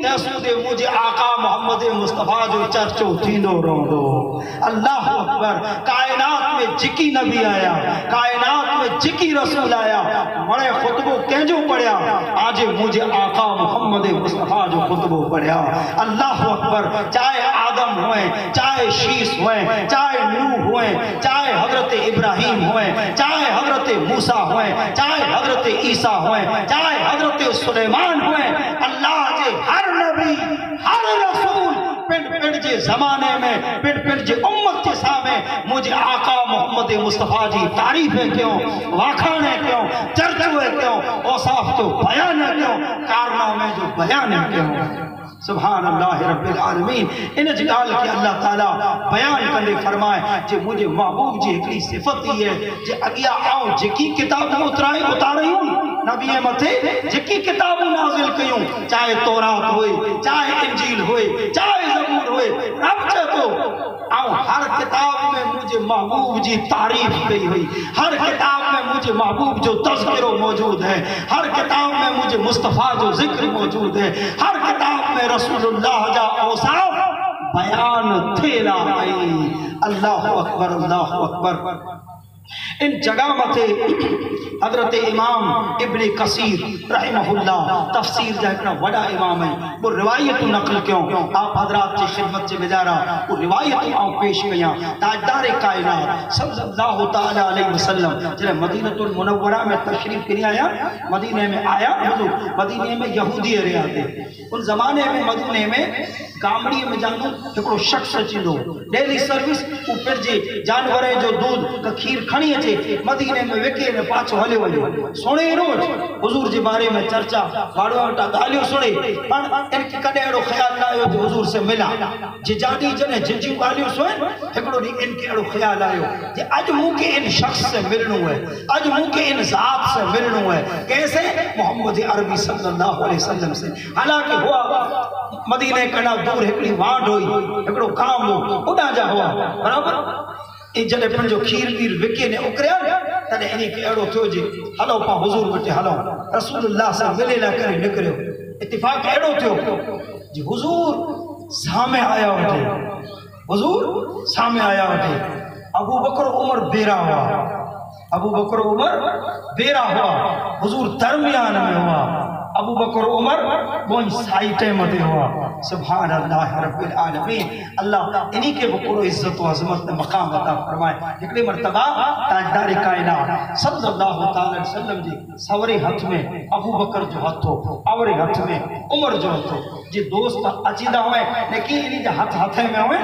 تیسوں دے مجھے آقا محمد مصطفیٰ جو چرچو تھینو روندو. اللہ اکبر. کائنات میں جکی نبی آیا، کائنات میں جکی رسول آیا، بڑے خطبوں کینجو پڑھیا، آج مجھے آقا محمد مصطفیٰ جو خطبوں پڑھیا. اللہ اکبر. چاہے آدم ہوئے، چاہے شیس ہوئے، چاہے نوح ہوئے، چاہے حضرت ابراہیم ہوئے، چاہے حضرت موسیٰ ہوئے، چاہے حضرت عیسیٰ ہوئے، چاہے حضرت سلیمان ہوئے، اللہ جے ہر نبی ہر رسول پنڈ جے زمانے میں پنڈ جے امت کے سامنے مجھے آقا محمد مصطفیٰ جی تعریفیں کیوں، واکھانے کیوں، چرچوے کیوں، اوصاف جو بیان کیوں، کارنامے جو بیان کیوں. سبحان اللہ رب العالمین. انہیں جگال کہ اللہ تعالیٰ بیان کرنے فرمائے جے مجھے محبوب جی ایکڑی صفت ہی ہے جے اگیا آؤں جکی کتاب اتارے ہوں نبی متھے جکی کتاب نازل کیوں، چاہے تورات ہوئے، چاہے انجیل ہوئے، چاہے زبور ہوئے، رب چاہتو آؤں ہر کتاب میں مجھے محبوب جی تعریف گئی ہوئی، ہر کتاب میں مجھے محبوب جو تذکرہ موجود ہے، ہر کتاب میں مجھے مصطفیٰ جو ذکر موجود ہے، ہر کتاب میں رسول اللہ جا اوصاف بیان تھیلا آئی. اللہ اکبر. اللہ اکبر. ان جگہ متے حضرت امام ابن کثیر رحمہ اللہ تفسیر جائے وڈا امام ہے، وہ روایت نقل کیوں آپ حضرات کی خدمت سے بجارہ وہ روایت آؤں پیش کیاں. تاجدار کائنات صلی اللہ تعالیٰ علیہ وسلم جنہیں مدینہ المنورہ میں تشریف کرنے آیا، مدینہ میں آیا حضور، مدینہ میں یہودی رہا تھے. ان زمانے میں مدینہ میں کامڑی میں جانو ایکڑو شخص چیندو ڈیلی سروس اوپر جے جانورے جو دودھ کا کھیر کھڑی اچے مدینے میں وکے میں پاچھو ہلے وجو سنے روز حضور جی بارے میں چرچا باڑو وٹا گالیوں سنے پر ان کی کڈے اڑو خیال نہ آیو جو حضور سے ملا جی جاڈی جنے جن جی گالیوں سن ہکڑو دی ان کے اڑو خیال آیو جی اج منہ کے ان شخص سے ملنو ہے، اج منہ کے ان ذات سے ملنو ہے. کیسے؟ محمد عربی صلی اللہ علیہ وسلم سے. حالانکہ ہوا مدینے کنا دور ہکڑی وانڈ ہوئی ہکڑو کام ہو اڈا جا ہوا برابر ان جنے پن جو کھیر ویر وکے نے اکریا تنے انہی کے اڑو تھو جی ہلو پا حضور بٹے ہلو رسول اللہ سے ملے نہ کرے نکریو اتفاق اڑو تھو جی حضور سامنے آیا ہوتے، حضور سامنے آیا ہوتے. ابو بکر عمر بیرا ہوا، ابو بکر عمر بیرا ہوا، حضور درمیان میں ہوا. ابو بکر عمر وہ سائٹیں مدے ہوا سبحان اللہ رب العالمین اللہ انہی کے بکر عزت و عظمت نے مقام عطا فرمائے اکڑی مرتبہ تاجدار کائنات صلی اللہ علیہ وسلم جی سورے ہتھ میں ابو بکر جو ہتھ ہو اورے ہتھ میں عمر جو ہتھ ہو جی دوست اچیدہ ہوئے لیکن انہی جو ہتھے میں ہوئے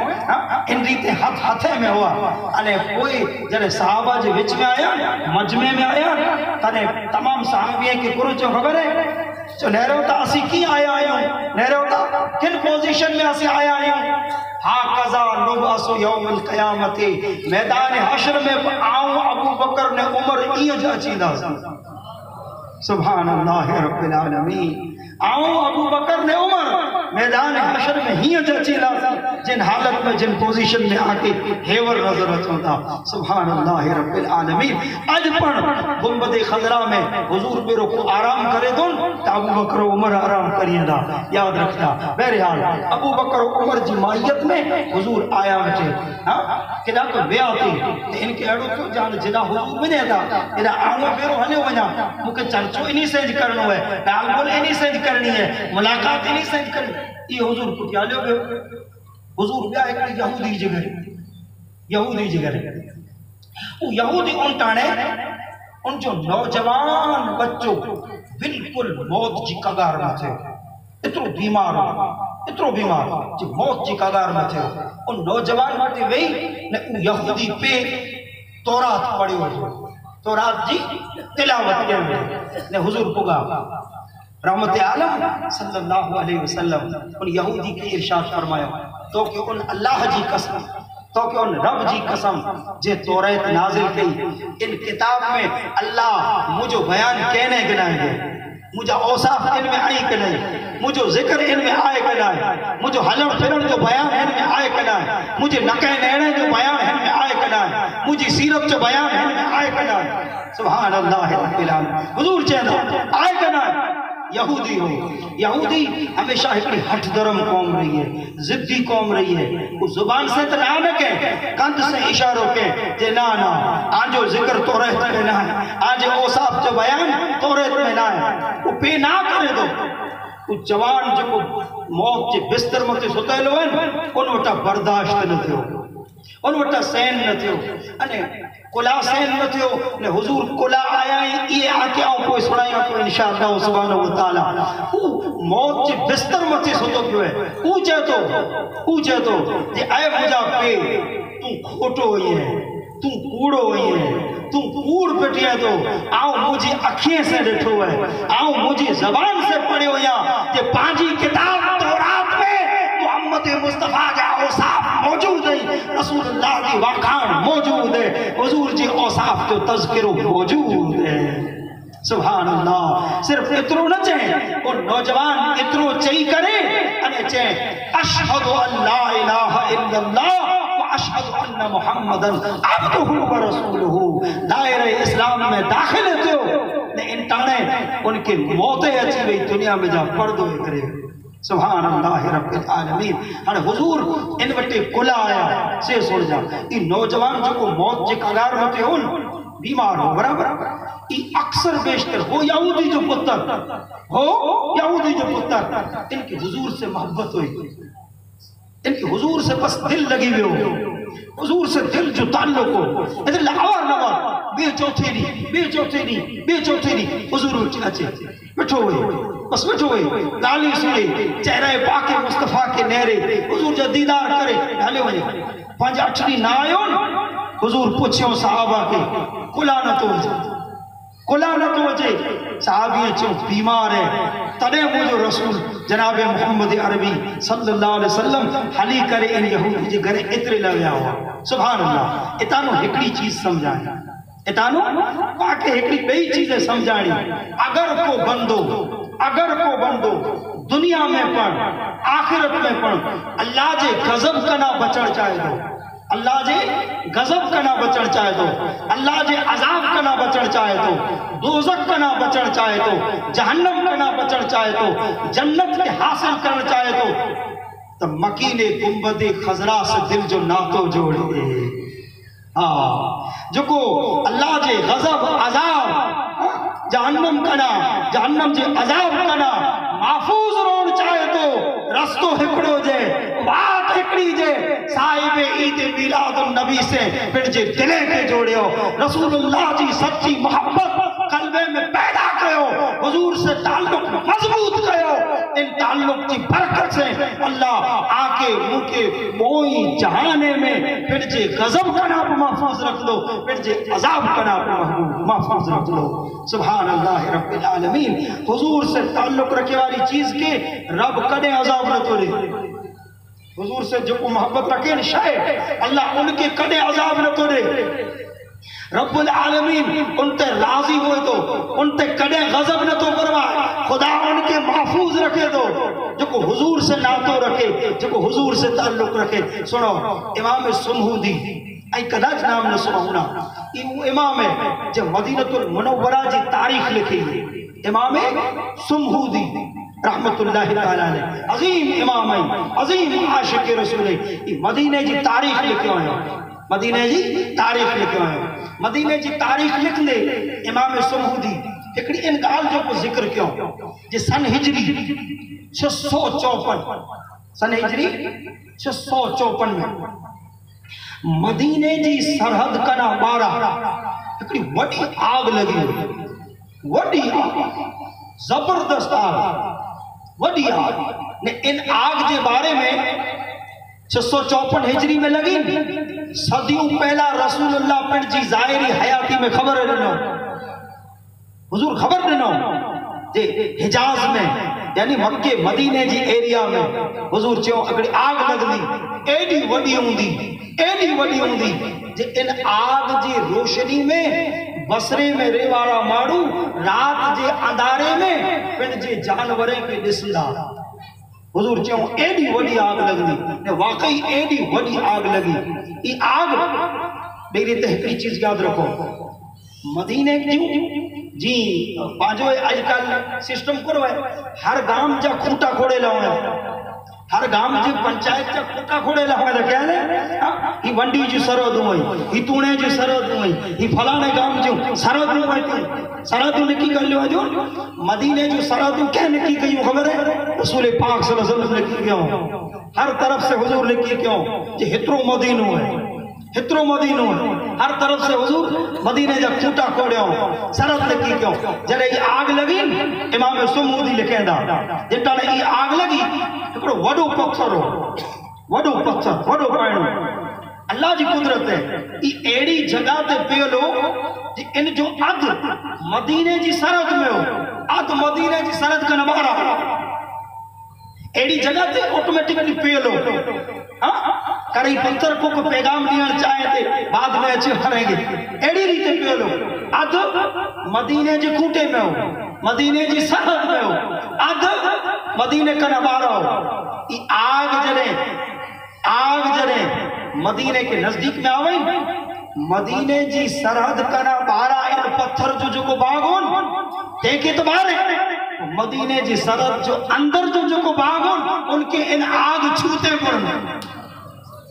انہی تے ہتھے میں ہوا انہیں کوئی جنہیں صحابہ جو وچ میں آیا مجمع میں آیا تنہیں تمام صحابیہ کی کرو جو خبر ہے جو نہرے ہوتا اسی کی آیا نہرے ہوتا کن پوزیشن میں اسی آیا ہاکذا نبعث یوم القیامت میدان حشر میں آؤں ابو بکر نے عمر یہ جا چیدہ سبحان اللہ رب العالمین آؤں ابو بکر نے عمر میدان حشر میں ہی جا چیدہ جن حالت میں جن پوزیشن میں آکے ہیور نظر ہوتا سبحان اللہ رب العالمین آج پڑھ گنبد خضرہ میں حضور پہ رکو آرام کرے دن تو ابو بکر و عمر آرام کریے دا یاد رکھتا بہرحال ابو بکر و عمر جی مائیت میں حضور آیا مجھے کدا تو بے آتی ان کے اڑو تو جان جدا حضور بنے دا ادا آنگو بیرو ہنے ہوئے مکہ چرچو انہی سینج کرنو ہے پیال بول انہی سینج کرنی ہے ملاقات انہی سینج کرنی یہ حضور کو کیا لے ہوئے حضور بیا ایک یہودی جگر وہ یہودی ان ٹانے ان جو نوجوان بچوں بالکل موت جی کگار میں تھے اترو بیمار جو موت جی کگار میں تھے ان نوجوان ماتے وہی نے یہودی پہ تورات پڑھی ہوئے تورات جی تلاوت کے نے حضور کو گا رحمت عالم صلی اللہ علیہ وسلم ان یہودی کی ارشاد فرمایا تو کہ ان اللہ جی قسم تو کہ ان رب جی قسم جے توریت نازل کی ان کتاب میں اللہ مجھو بیان کہنے گنائیں گے مجھے اوصاف ان میں آئی کنائیں مجھو ذکر ان میں آئے کنائیں مجھو حلم پھرن جو بیان ان میں آئے کنائیں مجھے نقہ نیڑے جو بیان ان میں آئے کنائیں مجھے سیرت جو بیان ان میں آئے کنائیں سبحان اللہ رب العالمین حضور چاہتا آئے کنائیں یہودی ہو یہودی ہمیشہ ایک ہٹ درم قوم رہی ہے ضدی قوم رہی ہے وہ زبان سے تو نہ کہیں کند سے اشاروں کے جے نا آجو ذکر تو رہت میں نہ ہے آج اوصاف جو بیان تو رہت میں نہ ہے وہ پہ نہ کرے دو وہ جوان جو موت کے بستر متے ستے لوئن ان وٹا برداشت نہ تھے ان وٹا سین نہ تھے انہیں کلا سین نہ تھے انہیں حضور کلا آیا ہی یہ آکے آؤں کوئی سنائیاں تو انشاءاللہ سبحانہ وتعالی موت کے بستر متے ستے کیوں ہے اوچے تو یہ اے مجھا پہ تم کھوٹو ہوئی ہے تم کوڑو ہوئی ہے تم کوڑ پٹیا تو آؤ مجھے اکھیں سے ڈٹھو ہے آؤ مجھے زبان سے پڑھے ہویا کہ پانچی کتاب تورات میں محمد مصطفیٰ کا اوصاف موجود ہے رسول اللہ کی واقعان موجود ہے حضور جی اوصاف جو تذکرو موجود ہے سبحان اللہ صرف اترو نہ چاہیں اور نوجوان اترو چاہی کرے انہیں چاہیں اشہد ان لا الہ الا اللہ اشہد ان محمدن عبدہ و رسولہ دائرہ اسلام میں داخل ہوتے ہو نے انٹانے ان کے موتیں اچھی ہوئی دنیا میں جا پردو کرے سبحان اللہ رب العالمین ہر حضور ان وٹے کلا آیا سے سوڑ جا یہ نوجوان جو کو موت جے کگار ہوتے ہون بیمار ہو برابر یہ اکثر بیشتر ہو یہودی جو پتر ان کے حضور سے محبت ہوئی ان کے حضور سے بس دل لگی ہوئے ہو حضور سے دل جو تعلق ہو ادھر لعوار نوار بے چوتھے نہیں حضور اچھے بٹھو ہوئے بس بٹھو ہوئے گالی سنے چہرہ پاک مصطفیٰ کے نیرے حضور جو دیدار کرے ڈھالے ہوئے پانچ اٹھنی نہ آئون حضور پوچھیں صحابہ کے کلا نہ تو وجہ صحابی چون بیمار ہے تنے مجھو رسول جناب محمد عربی صلی اللہ علیہ وسلم حلی کرے ان یہودی جے گھرے اترے لگیا ہوا سبحان اللہ اتانو ہکڑی چیز سمجھائیں اتانو پاکے ہکڑی بئی چیزیں سمجھائیں اگر کو بندو دنیا میں پڑھ آخرت میں پڑھ اللہ جے غضب کنا بچڑ چاہے دو اللہ جے غضب کنا بچڑ چاہے تو اللہ جے عذاب کنا بچڑ چاہے تو دوزخ کنا بچڑ چاہے تو جہنم کنا بچڑ چاہے تو جنت کے حاصل کرنا چاہے تو مکین گنبد خضرا سے دل جو ناتو جوڑے جو کو اللہ جے غضب عذاب جہنم کنا جہنم جے عذاب کنا محفوظ رون چاہے تو رستو ہکڑو جے بات ہکڑی جے صاحب عید میلاد النبی سے پھر جے دلے کے جوڑے ہو رسول اللہ جی سچی محبت قلبے میں پیدا کرو حضور سے تعلق مضبوط کرو ان تعلق کی برکت سے اللہ آکے مکے موئی جہانے میں پھر جے غضب کا نام محفوظ رکھ دو پھر جے عذاب کا نام محفوظ رکھ دو سبحان اللہ رب العالمین حضور سے تعلق رکھے والی چیز کے رب کدے عذاب نہ توڑے حضور سے جو محبت رکھے شاید اللہ ان کے کدے عذاب نہ توڑے رب العالمین ان تے راضی ہوئے تو ان تے کدے غضب نہ تو فرمائے خدا ان کے محفوظ رکھے دو جو کو حضور سے ناتو رکھے جو کو حضور سے تعلق رکھے سنو امام سمہودی ای کداچ نام نہ سنو ہونا یہ امام ہے جو مدینہ المنورہ جی تاریخ لکھی امام سمہودی رحمت اللہ تعالی عظیم امام ہے عظیم عاشق رسول ہے یہ مدینہ جی تاریخ لکھے ہوئے مدینہ جی تاریخ لکھے ہوئے مدینہ جی تاریخ لکھ لے امام سمہودی ایکڑی ان گال جو کو ذکر کیوں جی سن ہجری 654 سن ہجری 654 میں مدینہ جی سرحد کنا بارہ ایکڑی وڈی آگ لگی وڈی آگ زبردست آگ وڈی آگ ان آگ جے بارے میں 654 ہجری میں لگی صدیوں پہلا رسول اللہ پنڈ جی ظاہری حیاتی میں خبر رہنو حضور خبر رہنو جے حجاز میں یعنی مکہ مدینہ جی ایریا میں حضور چیوں اگڑی آگ لگلی ایڈی وڈی ہوندی جے ان آگ جی روشنی میں بسرے میں ریوارا مارو رات جے اندارے میں پنڈ جی جانوریں کے ڈسلا حضور چاہوں ایڈی وڈی آگ لگنی واقعی ایڈی وڈی آگ لگی یہ آگ میری تحقیقی چیز یاد رکھو مدینہ کیوں جی پانچو آج کل سسٹم کرو ہے ہر گام جا کھوٹا کھوڑے لاؤں ہے ہر گام جی پنچایت جا کھوٹا کھوڑے لاؤں ہے تو کیا ہے ہی ونڈی جی سرود ہوئی ہی تونے جی سرود ہوئی ہی فلانے گام جو سرود ہوئی تھی سرحدوں نکی کر لیا جو مدینہ جو سرحدوں کیا نکی کیوں خبر ہے رسول پاک صلی اللہ علیہ وسلم نکی کیوں ہر طرف سے حضور نکی کیوں یہ ہترو مدینوں ہے ہترو مدینوں ہے ہر طرف سے حضور مدینہ جب کھوٹا کھوڑے ہوں سرحد نکی کیوں جلے یہ آگ لگی امام سمودی لکھیں دا جتانے یہ آگ لگی تو وڈو پتھر ہو وڈو پتھر وڈو پائنو اللہ جی قدرت ہے یہ ایڑی جگہ تے پیلو ان جو عد مدینہ جی سرحد میں ہو عد مدینہ جی سرحد کا نبارہ ایڑی جگہ تے اوٹومیٹکلی پیلو کری پتھر کو پیغام دینا چاہے تھے بعد میں اچھے کریں گے ایڑی ریتے پیلو عد مدینہ جی کھوٹے میں ہو مدینہ جی سرحد میں ہو عد مدینہ کا نبارہ ہو یہ آگ جرے مدینہ کے نزدیک میں آوئی مدینہ جی سرحد کنا بارہ ان پتھر جو کو باغون دیکھے تو بارے مدینہ جی سرحد جو اندر جو کو باغون ان کے ان آگ چھوتے پڑھنے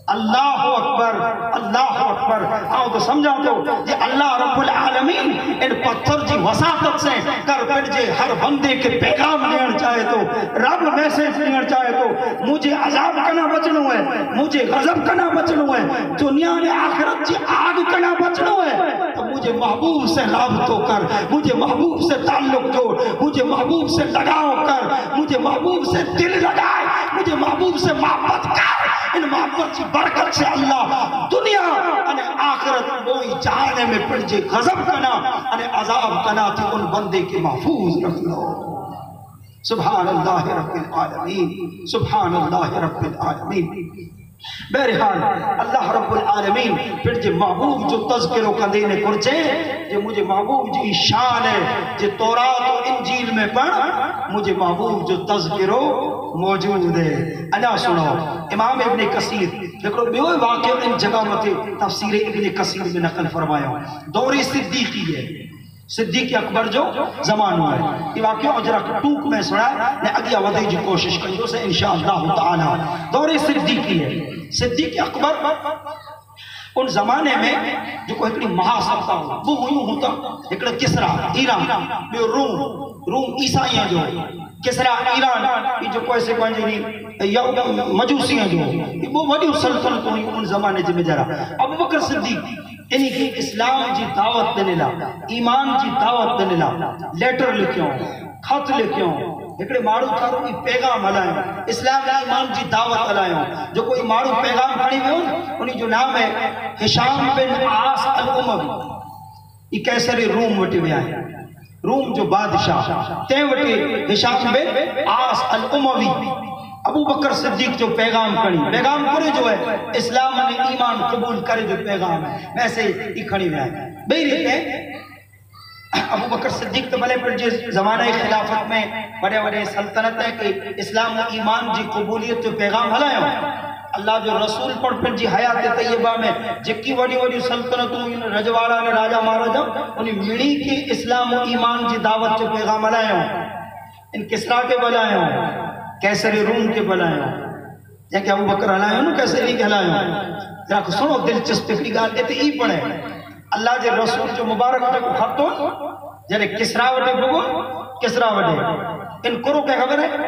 اللہ اکبر آؤ تو سمجھا تو یہ اللہ رب العالمین ان پتھر جی وساطت سے کر پڑ جے ہر بندے کے پیغام دینا چاہے تو رب میسیج دینا چاہے تو مجھے عذاب کنا بچنو ہے مجھے غضب کنا بچنو ہے دنیا میں آخرت جی آگ کنا بچنو ہے تو مجھے محبوب سے رابطوں کر مجھے محبوب سے تعلق جوڑ مجھے محبوب سے لگاؤ کر مجھے محبوب سے دل لگائے مجھے محبوب سے محبت کر ان محبت کی برکت سے اللہ دنیا انہیں آخرت کوئی جانے میں پڑ جے غضب کنا انہیں عذاب کنا تھی ان بندے کے محفوظ رکھ لو سبحان اللہ رب العالمین سبحان اللہ رب العالمین بہرحال اللہ رب العالمین پھر جے محبوب جو تذکروں کا دینے کرچے جے مجھے محبوب جی شان ہے جے تورات و انجیل میں پڑھ مجھے محبوب جو تذکروں موجود ہے انا سنو امام ابن کثیر دیکھو بیوئے واقع ان جگہ متے تفسیر ابن کثیر میں نقل فرمایا دور صدیقی ہے صدیق اکبر جو زمان ہوا ہے یہ واقعہ اجرہ ٹوک میں سنا ہے اگیا ودی جی کوشش کریں سے انشاءاللہ تعالی دور صدیقی ہے صدیق اکبر ان زمانے میں جو کوئی ہکڑی محاصرتا ہو وہ یوں ہوتا ہکڑا کسرا ایران بے روم عیسائیاں جو کسرا ایران یہ جو کوئی سے پانچی یا مجوسی ہیں جو وہ وڈی سلطنت ہوئی ان زمانے جی میں جرا ابو بکر صدیق انہی کی اسلام جی دعوت دینے لا ایمان جی دعوت دینے لا لیٹر لکھیوں خط لکھیوں ہکڑے ماڑو تھارو کی پیغام ہلائیں اسلام ایمان جی دعوت ہلائیں جو کوئی ماڑو پیغام کھڑی ہوئے انہی جو نام ہے ہشام بن عاص الاموی یہ کیسر روم وٹی میں آئے روم جو بادشاہ تے وٹی ہشام بن عاص الاموی ابو بکر صدیق جو پیغام کھڑی پیغام کرے جو ہے اسلام نے ایمان قبول کرے جو پیغام ہے ویسے ہی کھڑی میں آئے بھئی رہتے ہیں ابو بکر صدیق تو بلے پر جس زمانہ خلافت میں بڑے بڑے سلطنت ہے کہ اسلام و ایمان جی قبولیت جو پیغام ہلائے ہوں اللہ جو رسول پڑھ پر جی حیات طیبہ میں جکی وڈی وڈی سلطنتوں رجوارہ نے راجہ مارا جا انہیں مڑی کی اسلام و ایمان جی دعوت جو پیغام ہلائے ہوں ان کسرا کے بلائے ہوں کیسر روم کے بلائے ہوں یا کہ ابو بکر ہلائے ہوں کیسری کے ہلائے ہوں ذرا سنو دلچسپ فکری گال اتے ہی پڑھے اللہ جے رسول جو مبارک وٹے کو خط ہو جنہیں کسرا وٹے بگو کسرا وٹے ان کرو کیا خبر ہے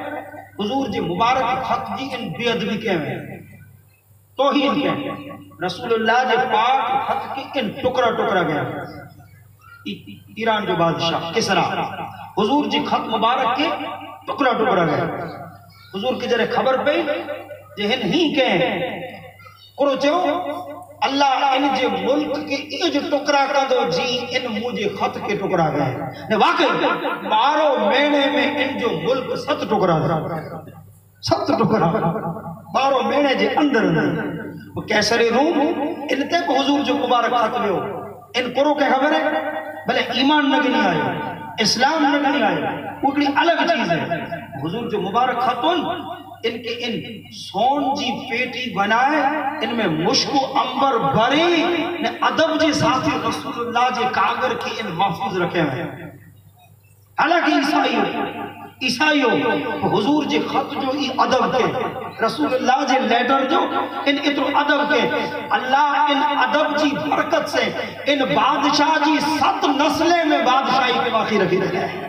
حضور جی مبارک خط جی ان بے ادبی کے ہیں توہین کے رسول اللہ جے پاک خط کی ان ٹکرا ٹکرا گیا ایران جو بادشاہ کسرا حضور جی خط مبارک کے ٹکرا ٹکرا گیا حضور کی جرے خبر پہ جہن ہی کہیں کرو چاہو اللہ ان جے ملک کے یہ جو ٹکرا کا دو جی ان مجھے خط کے ٹکرا گئے واقعی 12 مہینے میں ان جو ملک 7 ٹکرا گئے 7 ٹکرا 12 مہینے جے اندر وہ کیسر روم ان تے کو حضور جو مبارک خط لے ہو ان کرو کے خبر ہے بلے ایمان نگنی آئے اسلام نگنی آئے اگلی الگ چیز ہے حضور جو مبارک خطون ان کے ان سون جی پیٹی بنائے ان میں مشک و امبر بھری ادب جی ساتھی رسول اللہ جی کاغر کی ان محفوظ رکھے ہیں حالانکہ عیسائیوں حضور جی خط جو ای ادب کے رسول اللہ جی لیٹر جو ان اترو ادب کے اللہ ان ادب جی برکت سے ان بادشاہ جی 7 نسلیں میں بادشاہی کے باقی رکھی رکھے ہیں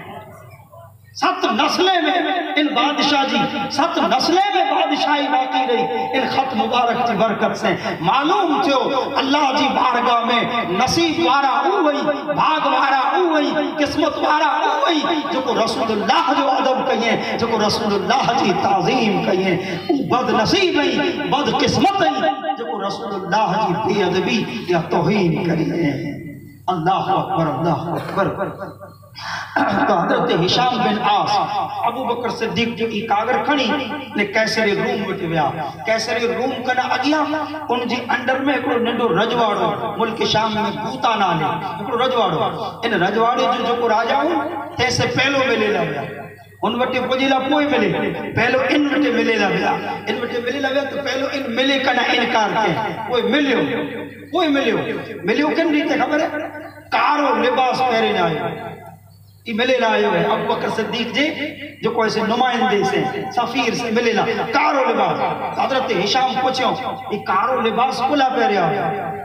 7 نسلیں میں ان بادشاہ جی 7 نسلیں میں بادشاہی باقی رہی ان خط مبارک جی برکت سے معلوم تھو اللہ جی بارگاہ میں نصیب وارا ہوئی بھاگ وارا ہوئی قسمت وارا ہوئی جو کو رسول اللہ جو ادب کہیں جو کو رسول اللہ جی تعظیم کہیں بد نصیب ہے بد قسمت ہے جو کو رسول اللہ جی بے ادبی یا توہین کریے اللہ اکبر اللہ اکبر تو حضرت ہشام بن عاص ابو بکر صدیق جو ای کاغر کھنی نے کیسر روم وٹھ ویا کیسر روم کنا اگیا ان جی انڈر میں ایکڑو ننڈو رجواڑو ملک شام میں بوتا نالے ایکڑو رجواڑو ان رجواڑے جو کو راجا ہوں تیسے پہلو میں لے لیا ان وٹے پجیلا پوئی ملے پہلو ان وٹے ملے لیا ان وٹے ملے لیا تو پہلو ان ملے کنا انکار کے کوئی ملیو کن دیتے خبر ہے کارو لباس پہرے نہ آئے یہ ملے لائے ہوئے ابو بکر صدیق جی جو کوئی سے نمائندے سے سفیر سے ملے لا کارو لباس حضرت ہشام پوچھو یہ کارو لباس کلا پہ رہا ہے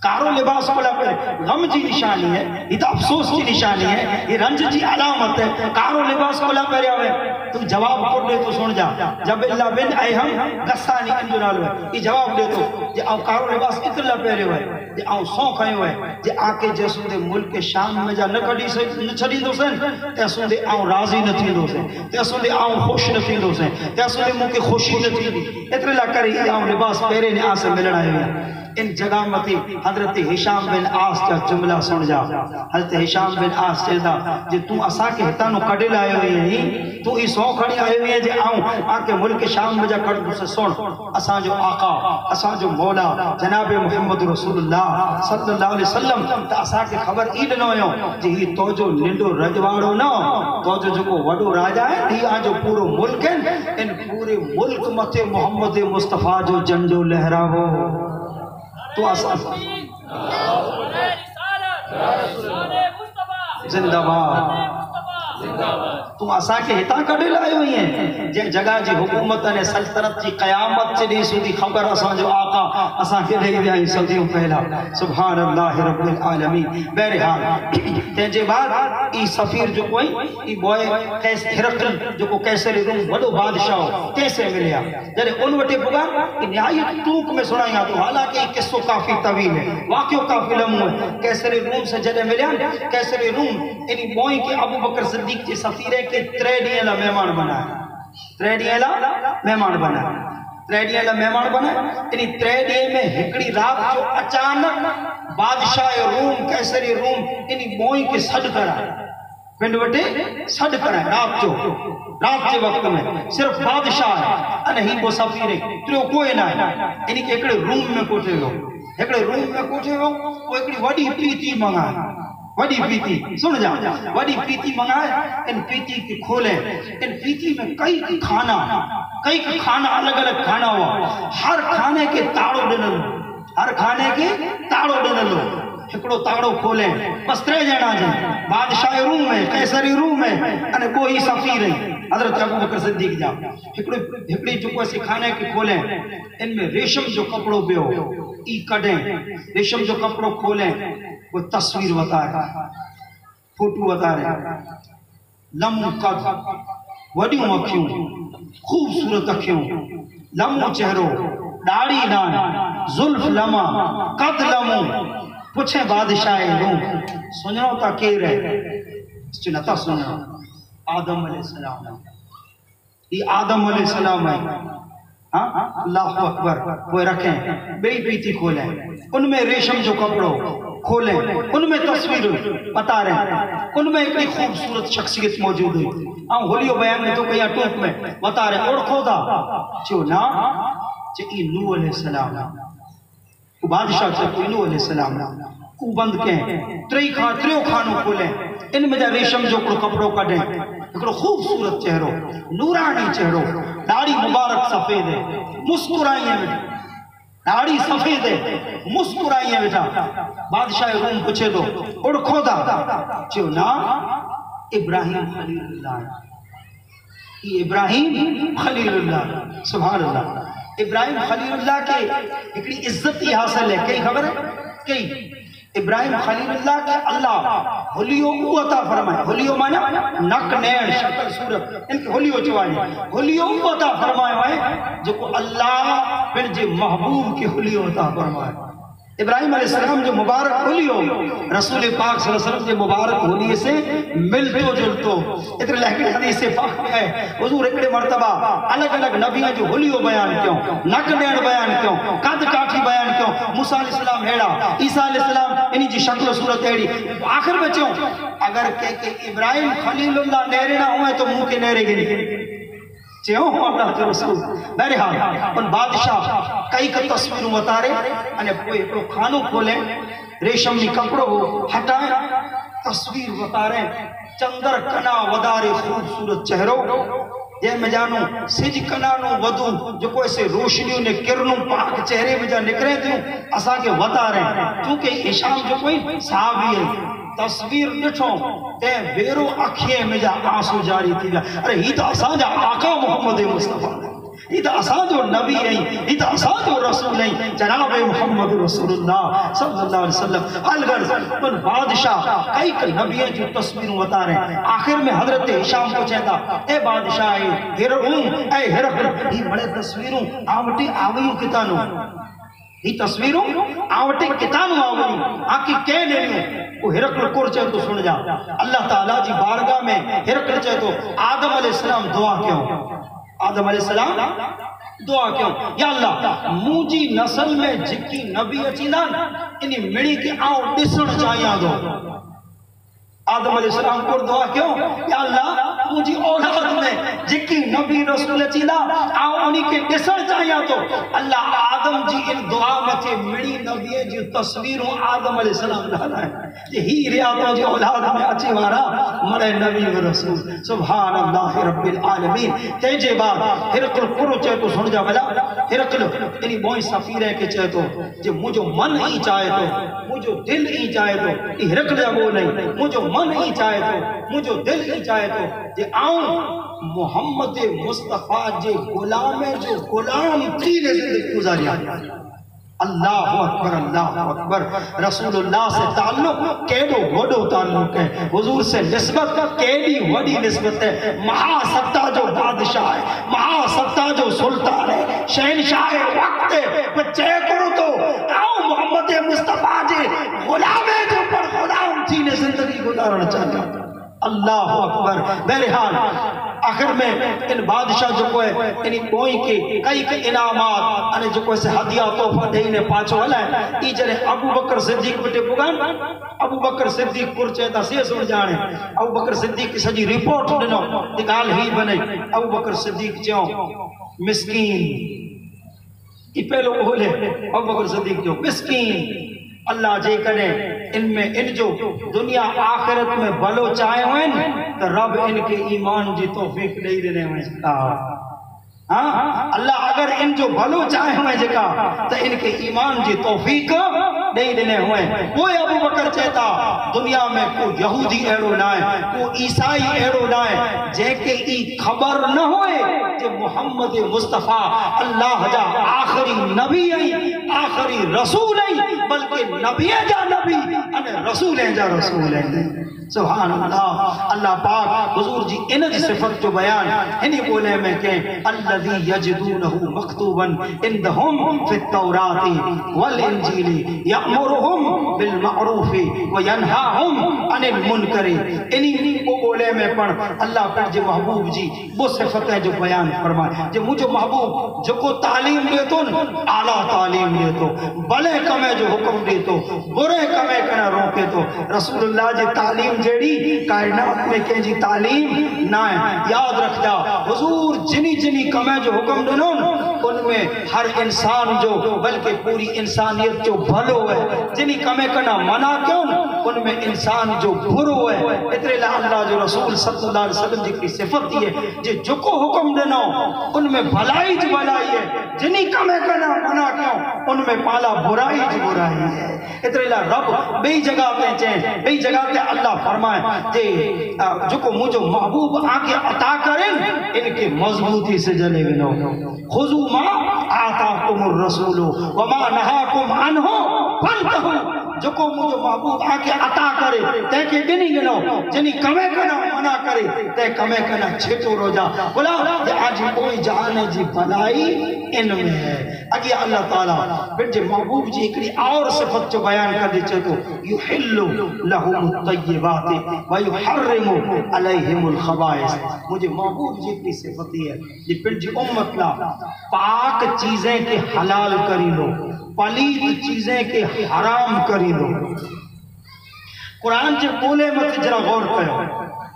کارو لباس کلا پہ غم جی نشانی ہے یہ تو افسوس کی نشانی ہے یہ رنج جی علامت ہے کارو لباس کلا پہ رہا ہے تم جواب کر دے تو سن جا جب اللہ بن آئے ہم گسانی انجنال ہوئے یہ جواب دے تو جی آؤ کارو لباس اتلا پہ رہے ہوئے جی آؤں سو کھائے ہوئے جی آکے جیسوں دے ملک شام میں جا نکڑی سے چھڑی دو سن تیسوں دے آؤں راضی نہ تھی دو سن تیسوں دے آؤں خوش نہ تھی دو سن تیسوں دے ملک خوشی نہ تھی دی اتنے لکری آؤں لباس پیرے نے آسے ملنا ہے ان جگہ متی حضرت ہشام بن عاص کا جملہ سن جا حضرت ہشام بن عاص چلتا جی تو اسا کے ہتانو کڑل آئے ہوئے ہیں تو ہی سو کھڑی آئے ہوئے ہیں جی آؤں آکے ملک شام میں جا کڑ سے سن اسا جو آقا اسا جو مولا جناب محمد رسول اللہ صلی اللہ علیہ وسلم تا اسا کے خبر عید نہ ہوئے جی ہی تو جو ننڈو رجواڑو نہ تو جو کو وڈو راجہ ہے ہی آن جو پورو ملک ہیں ان پورے ملک مت محمد مصطفیٰ جو جنڈو لہراو تو آسان زندہ باد تو اسا کے ہتا کڈے لائے ہوئی ہیں جن جگہ جی حکومت نے سلطنت کی قیامت چ دی سودی خبر اسا جو آقا اسا کے دے وی صدیوں پہلا سبحان اللہ رب العالمین بہرحال تے جے بعد ای سفیر جو کوئی ای بوئے کیس ہرقل جو کو کیسر روم وڈو بادشاہ کیسے ملیا جڑے ان وٹے پگا نہایت ٹوک میں سنایا تو حالانکہ یہ قصہ کافی طویل ہے واقعہ کافی لمبا ہے کیسر روم سے جڑے ملیا کیسر روم انہی بوئیں کہ ابو بکر صدیق کے سفیر ہے کہ 3 ڈیلا مہمان بنایا 3 ڈیلا مہمان بنایا 3 ڈیلا مہمان بنایا انہی 3 ڈیے میں ہکڑی رات جو اچانک بادشاہ روم کیسر روم انہی بوئیں کے سڈ کرا پنڈ وٹے سڈ کرا رات کے وقت میں صرف بادشاہ ہے انہی وہ سفیر ہے تو کوئی نہ ہے انہی کے ہکڑے روم میں کوٹے گو ہکڑے روم میں کوٹے گو وہ ہکڑی وڈی پیتی منگا وڈی پیتی سن جا وڈی پیتی منگائے ان پیتی کی کھولیں ان پیتی میں کئی کھانا الگ الگ کھانا ہوا ہر کھانے کے تاڑو ڈنلو ہر کھانے کے تاڑو ڈنلو ہکڑو تاڑو کھولیں بس 3 جنا جائیں بادشاہ روم میں قیصری روم میں انہیں کوئی سفیر ہے حضرت ابو بکر صدیق جا ہکڑی جو کوئی کھانے کے کھولیں ان میں ریشم جو کپڑوں بیو ای کڑیں ریشم جو کپڑوں کھولیں وہ تصویر بتا رہا فوٹو بتا رہا لمو قد وڈیوں اکھیوں خوبصورت اکھیوں لمو چہرو داڑھی نان زلف لما قد لمو پوچھیں بادشاہ روم سنو تا کیر ہے اس چی نتا سنو آدم علیہ السلام یہ آدم علیہ السلام ہے اللہ اکبر وہ رکھیں بڑی پیتی کھولیں ان میں ریشم جو کپڑوں کھولیں ان میں تصویر بتا رہے ہیں ان میں ایک خوبصورت شخصیت موجود ہے ہم ہولیو بیان میں تو کہیں ٹوک میں بتا رہے ہیں اور خدا چو نا چکی نو علیہ السلام کو بادشاہ چکی نو علیہ السلام کو بند کہیں 3 کھانوں کھولیں ان میں جا ریشم جو کپڑوں کا دیں ایک خوبصورت چہروں نورانی چہروں داڑھی مبارک سفید ہے مسکرائی ہیں بیٹا داڑھی سفید ہے مسکرائی ہیں بیٹا بادشاہ روم پوچھے دو اور کھودا چو نا ابراہیم خلیل اللہ یہ ابراہیم خلیل اللہ سبحان اللہ ابراہیم خلیل اللہ کے ایک عزتی حاصل ہے کئی خبر ہے کئی ابراہیم خلیل اللہ کے اللہ ہولیو کو عطا فرمائے ہولیو مانا نک نین شکل صورت ان کے ہولیو چوائے ہولیو کو عطا فرمائے ہوئے جو کو اللہ پھر جو محبوب کی ہولیو عطا فرمائے ابراہیم علیہ السلام جو مبارک ہولیو رسول پاک صلی اللہ علیہ وسلم جو مبارک ہولیے سے ملتو جلتو اتر لہکڑ حدیث سے پاک میں ہے حضور اکڑے مرتبہ الگ الگ نبیاں جو ہولیو بیان کیوں نک نین بیان کیوں قد کاٹھی بیان کیوں موسیٰ علیہ السلام ہیڑا عیسیٰ علیہ السلام انہی جی شکل و صورت ہیڑی آخر میں چوں اگر کہ ابراہیم خلیل اللہ نیرے نہ ہوئے تو منہ کے نیرے گی چیوں ہوں اللہ کے رسول بہرحال ان بادشاہ کئی کا تصویر متارے انہیں کوئی کھانوں کھولیں ریشمی کپڑوں ہٹائیں تصویر متاریں چندر کنا ودارے خوبصورت چہروں یہ میں جانوں سج کنانوں ودوں جو کوئی سے روشنیوں نے کرنوں پاک چہرے میں جا نکرے دوں اسا کے وطاریں کیونکہ ہشام جو کوئی صحابی ہے تصویر ڈٹھوں تے بیرو اکھیے میں جا آنسو جاری تھی گا ارے ہی تو اسان جا آقا محمد مصطفیٰ ہی تو اسان جو نبی ہیں ہی تو اسان جو رسول ہیں جناب محمد رسول اللہ صلی اللہ علیہ وسلم الغرض ان بادشاہ کئی کئی نبییں جو تصویروں بتا رہے ہیں آخر میں حضرت ہشام کو چاہتا اے بادشاہ اے ہرقل ہی بڑے تصویروں آمٹی آویوں کتانوں ہی تصویروں آوٹے کتانوں آویوں آنکہ کہہ لینے وہ ہرقل کور چاہے تو سن جا اللہ تعالیٰ جی بارگاہ میں ہرقل چاہے تو آدم علیہ السلام دعا کیوں آدم علیہ السلام دعا کیوں یا اللہ مجھے نسل میں جکی نبی اچیدان انہی مڑی کے آؤں ڈسن چاہیاں دو آدم علیہ السلام کو دعا کیوں یا اللہ مجھے اولاد میں جکی نبی رسول چیدہ آؤں انہی کے ڈسن چاہیاں تو اللہ آدم جی ان دعا میں تھے مڑی نبی جو تصویروں آدم علیہ السلام ڈالا ہے یہی ریاضوں جو اولاد میں اچھی وارا مرے نبی و رسول سبحان اللہ رب العالمین تیجے بعد ہرقل قرو چاہے تو سن جا بلا ہرقل انہی بوئیں سفیر ہے کہ چاہے تو جے مجھو من ہی چاہے تو مجھو دل ہی چاہے تو ہرقل جا وہ نہیں مجھو من ہی چاہے تو مجھو دل ہی چاہے تو جے آؤں محمد مصطفیٰ جے غلام ہے جو غلام تیرے زندگی گزاریا اللہ اکبر رسول اللہ سے تعلق کیڑو وڈو تعلق ہے حضور سے نسبت کیڑی وڈی نسبت ہے مہا ستا جو بادشاہ ہے مہا ستا جو سلطان ہے شہنشاہ وقت ہے بچے کرو تو آؤ محمد مصطفیٰ جے غلام ہے جو پر غلام تھی نے زندگی گزارنا چاہتا اللہ اکبر بہرحال آخر میں ان بادشاہ جو کوئی انہی کوئی کے کئی انعامات انہیں جو کوئی سے ہدیہ توفہ دینے پاچو والا ہے ای جنے ابو بکر صدیق بٹے پگان ابو بکر صدیق پرچے تا سے سن جانے ابو بکر صدیق کی سجی ریپورٹ دنو دکال ہی بنے ابو بکر صدیق چاہوں مسکین ای پہلو بولے ابو بکر صدیق جو مسکین اللہ جے کنے ان میں ان جو دنیا آخرت میں بھلو چاہے ہوئے تو رب ان کے ایمان جی توفیق نہیں دینے ہوئے اللہ اگر ان جو بھلو چاہے ہوئے جکا تو ان کے ایمان جی توفیق نہیں دینے ہوئے کوئی ابو بکر چاہتا دنیا میں کوئی یہودی ایڑو نہ ہے کوئی عیسائی ایڑو نہ ہے جے کہ ای خبر نہ ہوئے کہ محمد مصطفیٰ اللہ جا آخری نبی ہے آخری رسول ہے بلکہ نبی جا نبی رسول جا رسول ہے سبحان اللہ اللہ پاک حضور جی ان جی صفت جو بیان انہی بولے میں کہ الذی یجدونہ مکتوبا عندہم فی التوراۃ والانجیل یأمرہم بالمعروف وینہاہم عن المنکر انہی وہ بولے میں پڑھ اللہ پر جی محبوب جی وہ صفت ہے جو بیان فرمائے جو مجھے محبوب جو کو تعلیم دیتو اعلیٰ تعلیم دیتو بلے کمے جو حکم دیتو برے کمے کنا روکے تو رسول اللہ جی تعلیم جیڑی کائنات میں کہ جی تعلیم نہ ہے یاد رکھ جا حضور جنی کمیں جو حکم دنون ان میں ہر انسان جو بلکہ پوری انسانیت جو بھلو ہے جنی کمیں کنا منع کیوں ان میں انسان جو بھرو ہے اترے اللہ جو رسول صلی اللہ علیہ وسلم جی کی صفت دی ہے جو کو حکم دینا ان میں بھلائی جو بھلائی ہے جنی کمیں کنا منع کیوں ان میں پالا برائی جو برائی ہے اترے رب بے جگہ پہ چین بے جگہ پہ اللہ فرمائے کہ جو کو مجھو محبوب آگے عطا کریں ان کے مضبوطی سے جلے بنو خذو ما آتاکم الرسول وما نہاکم عنہ فانتہو جو کو مجھو محبوب آگے عطا کرے تے کے گنی گنو جنی کمیں کنا منع کرے تے کمیں کنا چھتو رو جا بولا کہ آج کوئی جانے جی بھلائی ان میں ہے اگے اللہ تعالیٰ پھر جی محبوب جی ایکڑی اور صفت جو بیان کر دے چھتو یحل لہم الطیبات ویحرم علیہم الخبائث مجھے محبوب جی کی صفتی ہے یہ پھر جی امت لا پاک چیزیں کے حلال کری لو پلید چیزیں کے حرام کری لو قرآن جی بولے مت جرا غور کرو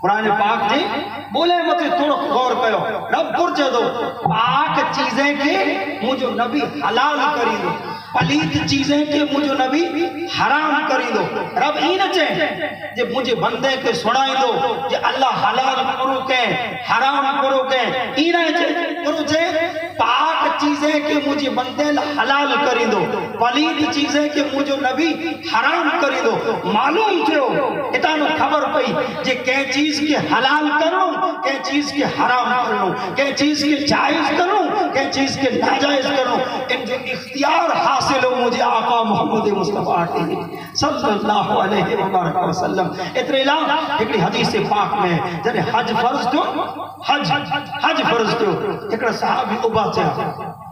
قرآن پاک جی بولے مت تھوڑا غور کرو رب پرچے دو پاک چیزیں کے مجھو نبی حلال کری دو پلید چیزیں کے مجھو نبی حرام کری دو رب ہی نہ چاہے جب مجھے بندے کے سنائی دو کہ اللہ حلال کرو کے حرام کرو کے ہی نہ چاہے پاک چیزیں کے مجھے بندے حلال کری دو پلید چیزیں کے مجھو نبی حرام کری دو معلوم تھے ہو اتانو خبر پئی جے کہیں چیز کے حلال کروں کہیں چیز کے حرام کروں کہیں چیز کے جائز کروں کہیں چیز کے ناجائز کروں ان جو اختیار حاصل ہو مجھے آقا محمد مصطفیٰ صلی اللہ علیہ وآلہ وسلم اتنے علاوہ ایک حدیث پاک میں جنہیں حج فرض دو حج فرض دو ایک صحابی اباچہ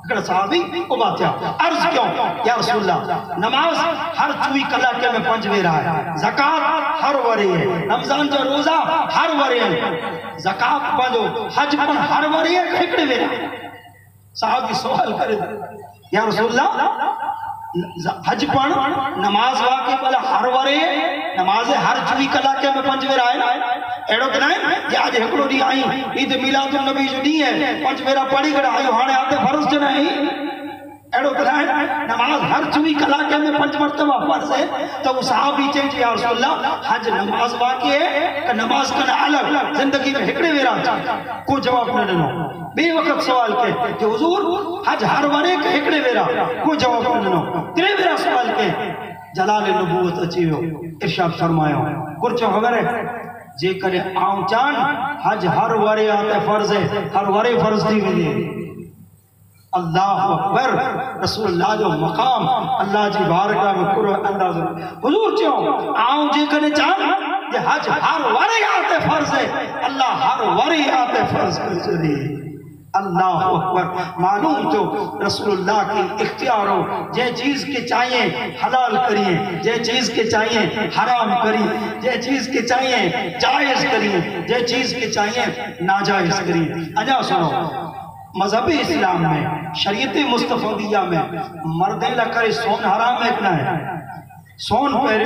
اگر صحابی اباچہ عرض کیوں یا رسول اللہ نماز ہر 24 کلاکے میں 5 ویرہ ہے زکاة ہر وری ہے رمضان جو روزہ ہر وری ہے زکاة پانجو حج پن ہر وری ہے کھکڑے ویرہ صحابی سوال کرے یا رسول اللہ حج پن نماز واقعی پہلے ہر وری ہے نماز ہر 24 کلاکے میں 5 ویرہ ہے ایڑو کہ نہیں یہ آج ہکڑو نہیں آئی عید میلاد النبی جو نہیں ہے 5 ویرہ پڑھی گڑا آئیو ہانے آتے فرض جو نہیں اڑو بلائیں نماز ہر 24 کلاکے میں 5 مرتبہ فرض ہے تو وہ صحابی چاہیں جی یا رسول اللہ حج نماز واقع ہے کہ نماز کا الگ زندگی میں ہکڑے ویرا کو جواب نہ ڈنو بے وقت سوال کے کہ حضور حج ہر ورے کے ہکڑے ویرا کو جواب نہ ڈنو ترے ویرا سوال کے جلال نبوت اچھی ہو ارشاد فرمایا کرچو خبر ہے جے کرے آؤں چان حج ہر ورے آتے فرض ہے ہر ورے فرض دی ہوئی اللہ اکبر رسول اللہ جو مقام اللہ جی بارکہ میں کرو انداز حضور چاہوں آؤں جے کرے چان یہ حج ہر ورے آتے فرض ہے اللہ ہر ورے آتے فرض کر چلی اللہ اکبر معلوم تو رسول اللہ کی اختیار ہو جے چیز کے چاہیے حلال کریے جے چیز کے چاہیے حرام کریے جے چیز کے چاہیے جائز کریے جے چیز کے چاہیے ناجائز کریے اجا سنو مذہب اسلام میں شریعت مصطفیٰ میں مردیں لکھے سون حرام ہے کنا ہے سون پہرے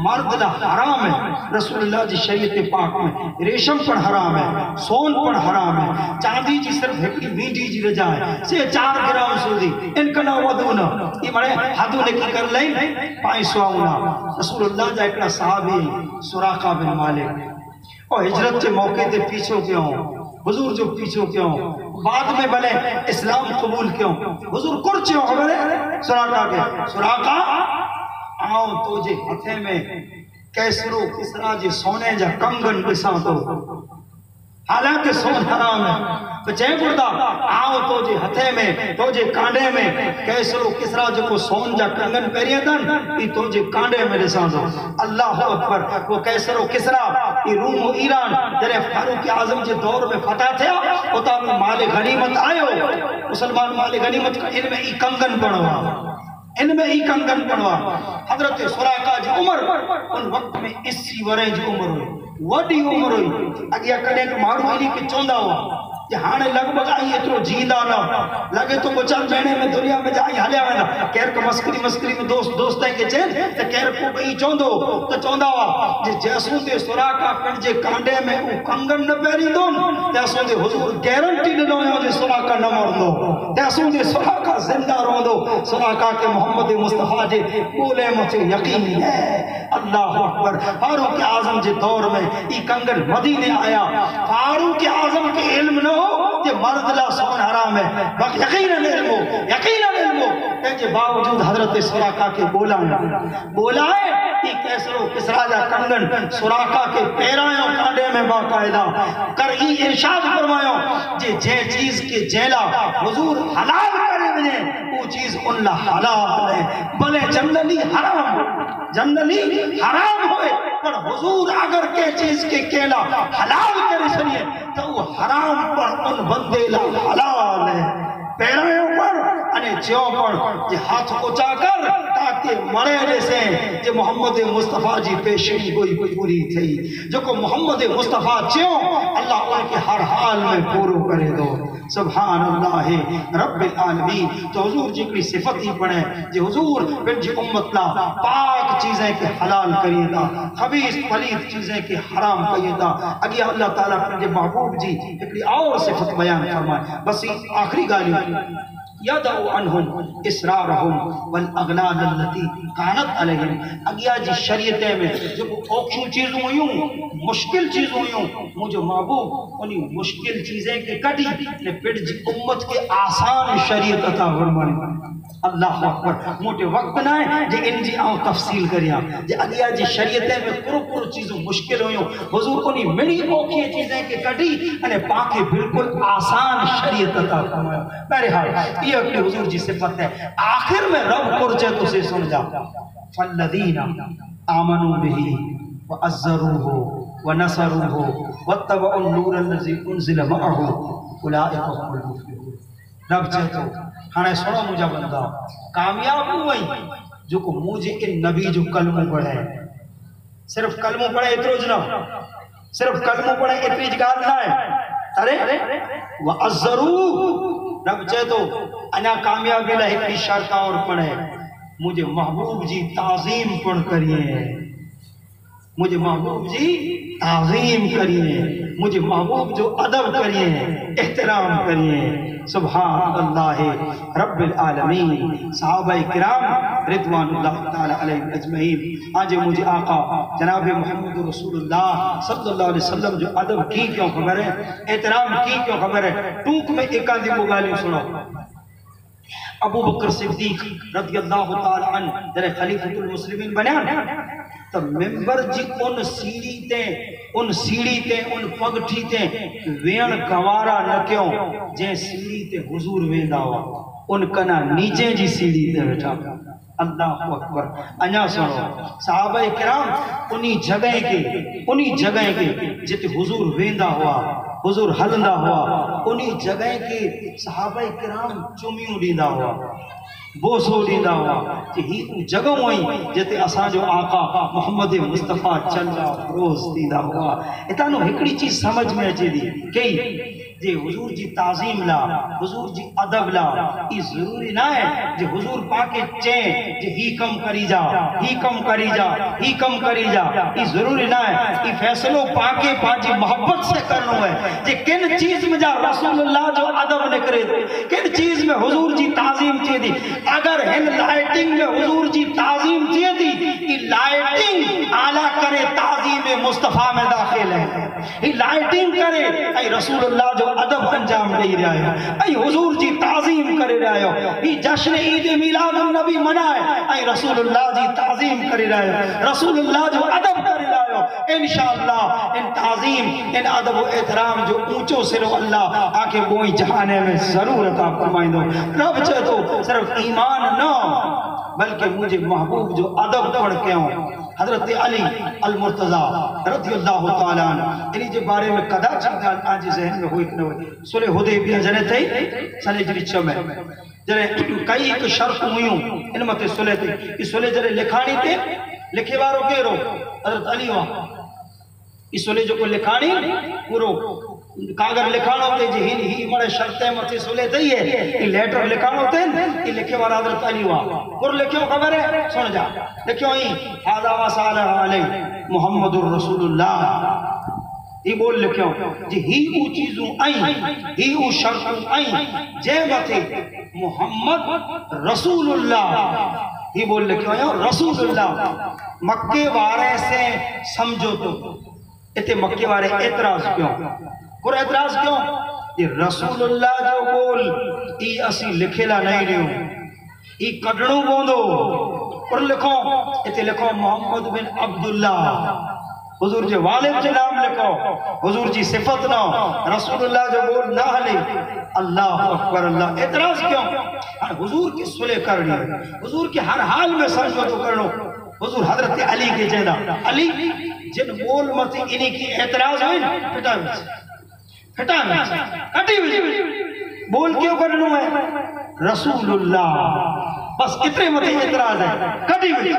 مرد نہ حرام ہے رسول اللہ جی شریعت پاک میں ریشم پر حرام ہے سون پر حرام ہے چاندی جی صرف ایک میٹھی جی رجا ہے سے 4 گرام سودی ان کا نہ ودونا یہ بڑے حدو نے کی کر لیں پائیں سواؤنا رسول اللہ جا ایک صحابی سراقہ بن مالک اور ہجرت کے موقع تے پیچھو کیوں حضور جو پیچھو کیوں بعد میں بلے اسلام قبول کیوں حضور کرچیوں خبر ہے سراقہ کے سراقہ آؤں تو جے ہتھے میں کیسرو کسرا جے سونے جا کنگن بساں تو حالانکہ سون حرام ہے تو چاہے بردہ آؤں تو جے ہتھے میں تو جے کانڈے میں کیسرو کسرا جو کو سون جا کنگن پیریے دن ای تو جے کانڈے میں رساں دو اللہ اکبر وہ کیسرو کسرا ای روم و ایران جرے فاروق اعظم جے دور میں فتح تھیا ہوتا میں مال غنیمت آئے ہو مسلمان مال غنیمت کا ان میں ای کنگن بڑھوا ان میں ای کنگن بڑھوا حضرت سراقہ جی عمر ان وقت میں 80 ورے جی عمر ہوئی وڈی عمر ہوئی اگیا کڑے کہ مارو علی کے چوندہ ہوا کہ ہانے لگ بگ آئی اترو جیندہ نہ لگے تو بچان بہنے میں دنیا میں جائی حلیا ہوئے کہر کو مسکری میں دوست ہیں کہ چین تو کہر کو بئی چوندو تو چوندہ ہوا جیسوں دے سراقہ پنجے کانڈے میں او کنگن نہ پیری دون جیسوں دے حضور گیرنٹی نہ دو دے سراقہ نہ مر دو جیسوں دے سراقہ زندہ رو دو سراقہ کے محمد مصطفیٰ جے بولے مجھے یقینی ہے اللہ اکبر فاروق اعظم جے دور میں ای کنگن مدینے آیا فاروق اعظم کے علم نہ ہو کہ مرد لا سون حرام ہے باقی یقیناً علم ہو کہ باوجود حضرت سراقہ کے بولا ہے ای کیسرو کسرا جا کنگن سراقہ کے پیرائیوں کانڈے میں باقاعدہ کر ای ارشاد فرمایوں جے چیز کے جیلا حضور حلال کرے بنے وہ چیز ان لا حلال ہے بلے جنرلی حرام ہوئے پر حضور اگر کے چیز کے کیلا حلال کرے سنیے تو وہ حرام پر ان بندے لا حلال ہے پیرائیوں پر انہیں چیوں پر یہ ہاتھ اچھا کر تاکہ مرے جیسے جو محمد مصطفیٰ جی پیشنی کوئی پوری تھی جو کو محمد مصطفیٰ چیوں اللہ ان کے ہر حال میں پورو کرے دو سبحان اللہ رب العالمین تو حضور جی کی صفت ہی پڑھے جو حضور پھر جی امت لا پاک چیزیں کے حلال کریے دا خبیث پلید چیزیں کے حرام کریے دا اگیا اللہ تعالیٰ پھر جی محبوب جی ایک اور صفت بیان فرمائے بس آخری گالی یدعو عنہم اسرارہم والاغلال اللتی کانت علیہم اگیا جی شریعتیں میں جو اوکھوں چیزوں ہوئیوں مشکل چیزوں ہوئیوں مجھے محبوب انہی مشکل چیزیں کے کٹی نے پھر جی امت کے آسان شریعت عطا فرمائے اللہ اکبر موٹے وقت نہ ہے جی ان جی آؤں تفصیل کریا جی اگیا جی شریعتیں میں پرو چیزوں مشکل ہوئیوں حضور انہی میری اوکھی چیزیں کے کٹی انہیں پاکے بالکل آسان شریعت عطا فرمائے بہرحال یہ اپنے حضور جی صفت ہے آخر میں رب کرچے تو سے سن جا فالذین آمنوا بہی وعزروہ ونصروہ واتبعوا النور الذی انزل معہ اولئک هم المفلحون رب چاہتا ہانے سنو مجھا بندہ کامیاب ہوئی جو کو مجھے ان نبی جو کلموں پڑھے صرف کلموں پڑھے اترو جنا صرف کلموں پڑھے اتری جگال نہ ہے ارے وعزروہ رب چاہتا انہا کامیابی لہے کی شرطہ اور پڑھے مجھے محبوب جی تعظیم پڑھ کریے مجھے محبوب جی تعظیم کریے، مجھے محبوب جو ادب کریے، احترام کریے۔ سبحان اللہ رب العالمین۔ صحابہ کرام رضوان اللہ تعالی علیہ اجمعین، آج مجھے آقا جناب محمد رسول اللہ صلی اللہ علیہ وسلم جو ادب کی کیوں خبر ہے، احترام کی کیوں خبر ہے، ٹوک میں ایک آدھی مغالی سنو۔ ابو بکر صدیق رضی اللہ تعالی عنہ جنہیں خلیفۃ المسلمین بنیا تو ممبر جی ان سیڑھی تے ان پگٹھی تے وین گوارا نہ کیوں جے سیڑھی تے حضور ویندا ہوا ان کنا نیچے جی سیڑھی تے بیٹھا۔ اللہ اکبر۔ انیا سنو صحابہ کرام انہی جگہ کے جتے حضور ویندا ہوا، حضور ہلندا ہوا، انہی جگہ کے صحابہ کرام چومیوں دیندا ہوا، بوسو دیندا ہوا کہ ہی جگہ ہوئی جتے اساں جو آقا محمد مصطفیٰ چلا روز دیندا ہوا۔ اتانو ہکڑی چیز سمجھ میں اچے دی کہ جے حضور جی تعظیم لا، حضور جی ادب لا، یہ ضروری نہ ہے جے حضور پاکے چین جے ہی کم کری جا، ہی کم کری جا، ہی کم کری جا، یہ ضروری نہ ہے۔ یہ فیصلوں پاکے پاجی محبت سے کرنو ہے جے کن چیز میں جا رسول اللہ جو ادب نے کرے دے، کن چیز میں حضور جی تعظیم چیئے دی۔ اگر ہن لائٹنگ میں حضور جی تعظیم چیئے دی، یہ لائٹنگ اعلیٰ کرے تعظیم مصطفیٰ میں داخل ہے، یہ لائٹنگ کرے اے رسول اللہ جو ادب انجام دے رہا ہے، اے حضور جی تعظیم کرے رہا ہے، یہ جشن عید میلاد النبی منائے اے رسول اللہ جی تعظیم کرے رہا ہے، رسول اللہ جو ادب کرے رہا ہے۔ انشاءاللہ ان تعظیم ان ادب و احترام جو اونچو سرو اللہ آکے وہی جہانے میں ضرور عطا فرمائیں دو۔ رب چاہے تو صرف ایمان نہ بلکہ مجھے محبوب جو ادب پڑھ کے ہوں۔ حضرت علی المرتضی رضی اللہ تعالیٰ عنہ انہی جو بارے میں قدا چاہتا آج ذہن میں ہوئی کنوئے صلح حدیبیہ جنے تھے سنے جریچہ میں جنے کئی ایک شرط ہوئیوں انمت صلح تھے، اس صلح جنے لکھانی تھے، لکھے بارو کے رو حضرت علی وہاں اس صلح جو کو لکھانی پورو کاغر لکھانا ہوتے جی ہی بڑے شرطیں مطلب صلح تھی ہے، یہ لیٹر لکھانا ہوتے ہیں، یہ لکھے بارا حضرت علی وہاں پور لکھیوں خبر ہے سن جا لکھیوں ہی حاضر و صالح علیہ محمد الرسول اللہ یہ بول لکھیوں جی ہی او چیزوں آئیں ہی او شرطوں آئیں جے مطے محمد رسول اللہ یہ بول لکھیوں یا رسول اللہ مکے وارے سے سمجھو تو اتے مکے وارے اعتراض کیوں اور اعتراض کیوں یہ رسول اللہ جو بول ای اسی لکھیلا نہیں رہوں ای کڑنوں بوندو اور لکھو اتے لکھو محمد بن عبداللہ حضور جی والد جی نام لکھو حضور جی صفت نہ رسول اللہ جو بول نہ ہلے اللہ اکبر اللہ اعتراض کیوں حضور کی صلح کرنی حضور کی ہر حال میں سمجھو تو کرنو حضور حضرت علی کے جیدہ علی جن بول مرتی انہی کی اعتراض ہوئی پھٹا میں کٹی ہوئی بول کیوں کرنو ہے رسول اللہ بس اتنے مرتی اعتراض ہے کٹی ہوئی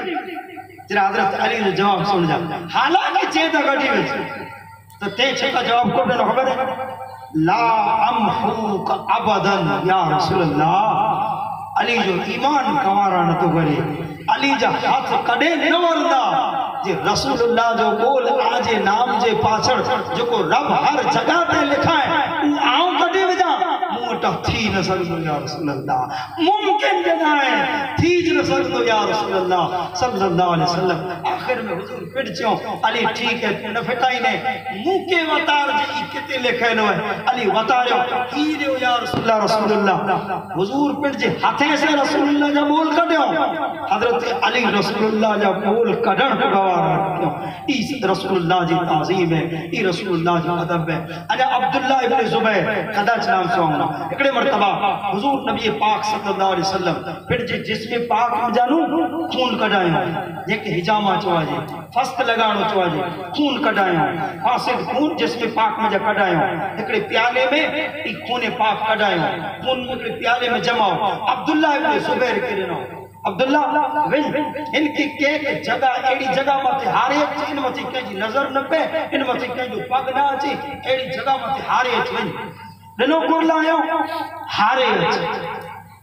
جنہا حضرت علی نے جواب سن جا حالانکہ چیتا کٹی ہوئی تو تے چھتا جواب کو بنا خبر ہے لا امحوک ابدا یا رسول اللہ علی جو ایمان کوارا نہ تو کرے علی جا ہاتھ کڑے نہ وردا جی رسول اللہ جو بول آجے نام جے پاچھر جو کو رب ہر جگہ تے لکھا ہے وہ آؤں کڑے وجہ موٹا تھی نہ سکتو یا رسول اللہ ممکن جنائے تھیج نہ سکتو یا رسول اللہ صلی اللہ علیہ وسلم آخر میں حضور پڑھ چوں علی ٹھیک ہے نہ پھٹائی نے موکے وطار جی کتے لکھے نو ہے علی وطاریو ہی دیو یا رسول اللہ حضور پڑھ جی ہاتھیں سے رسول اللہ جا بول کڑیوں حضرت علی رسول اللہ جا بول کڑن گوارا کیوں اس رسول اللہ جی تعظیم ہے یہ رسول اللہ جی ادب ہے اجا عبداللہ ابن زبیر خدا چنام سے ہونا اکڑے مرتبہ حضور نبی پاک صلی اللہ علیہ وسلم پھر جی جسم پاک میں جانو خون کڑائیں یہ کہ حجامہ چوا جی فست لگانو چوا جی خون کڑائیں فاسد خون جسم پاک میں جا کڑائیں اکڑے پیالے میں ایک خون پاک کڑائیں خون اکڑے پیالے میں جمع عبداللہ ابن زبیر کے لئے عبداللہ ان کی کہ جگہ ایڑی جگہ ماتے ہارے اچھے ان ماتے کہ جی نظر نہ پہ ان ماتے کہ جو پگ نہ اچھے ایڑی جگہ ماتے ہارے اچھے لنو کور لائیوں ہارے اچھے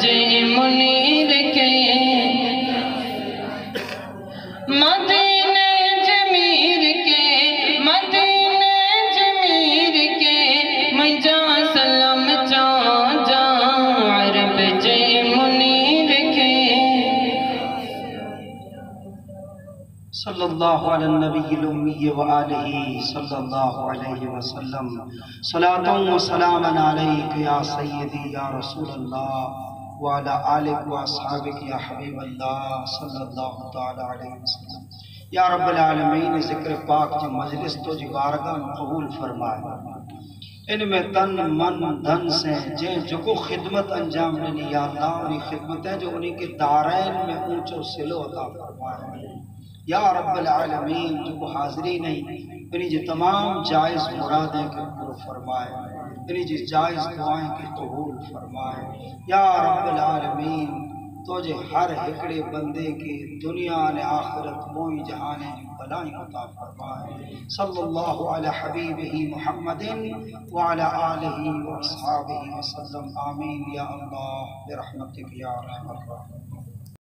جے منیر کے مدینے جمیر کے مدینے جمیر کے مجا سلام چاہ جا عرب جے منیر کے صلی اللہ علی النبی الامی وآلہ صلی اللہ علیہ وسلم صلاة و سلاما علیک یا سیدی یا رسول اللہ وعلی آلک و اصحابک یا حبیب اللہ صلی اللہ تعالی علیہ وسلم۔ یا رب العالمین ذکر پاک جی مجلس تو جی بارگاہ قبول فرمائے، ان میں تن من دھن سے جن جکو خدمت انجام دینی یا اللہ انہی خدمتیں جو انہی کے دارین میں اونچو سلو عطا فرمائے۔ یا رب العالمین جو کو حاضری نہیں انہی جو تمام جائز مرادیں کے پورو فرمائے، انہی جو جائز دعائیں کے قبول فرمائے۔ یا رب العالمین تو جو ہر ہکڑے بندے کی دنیا نے آخرت موئی جہانے بلائیں عطا فرمائے۔ صلی اللہ علی حبیبہ محمد وعلی آلہ و اصحابہ وسلم، آمین یا اللہ برحمتک یا رحمت الرحیم۔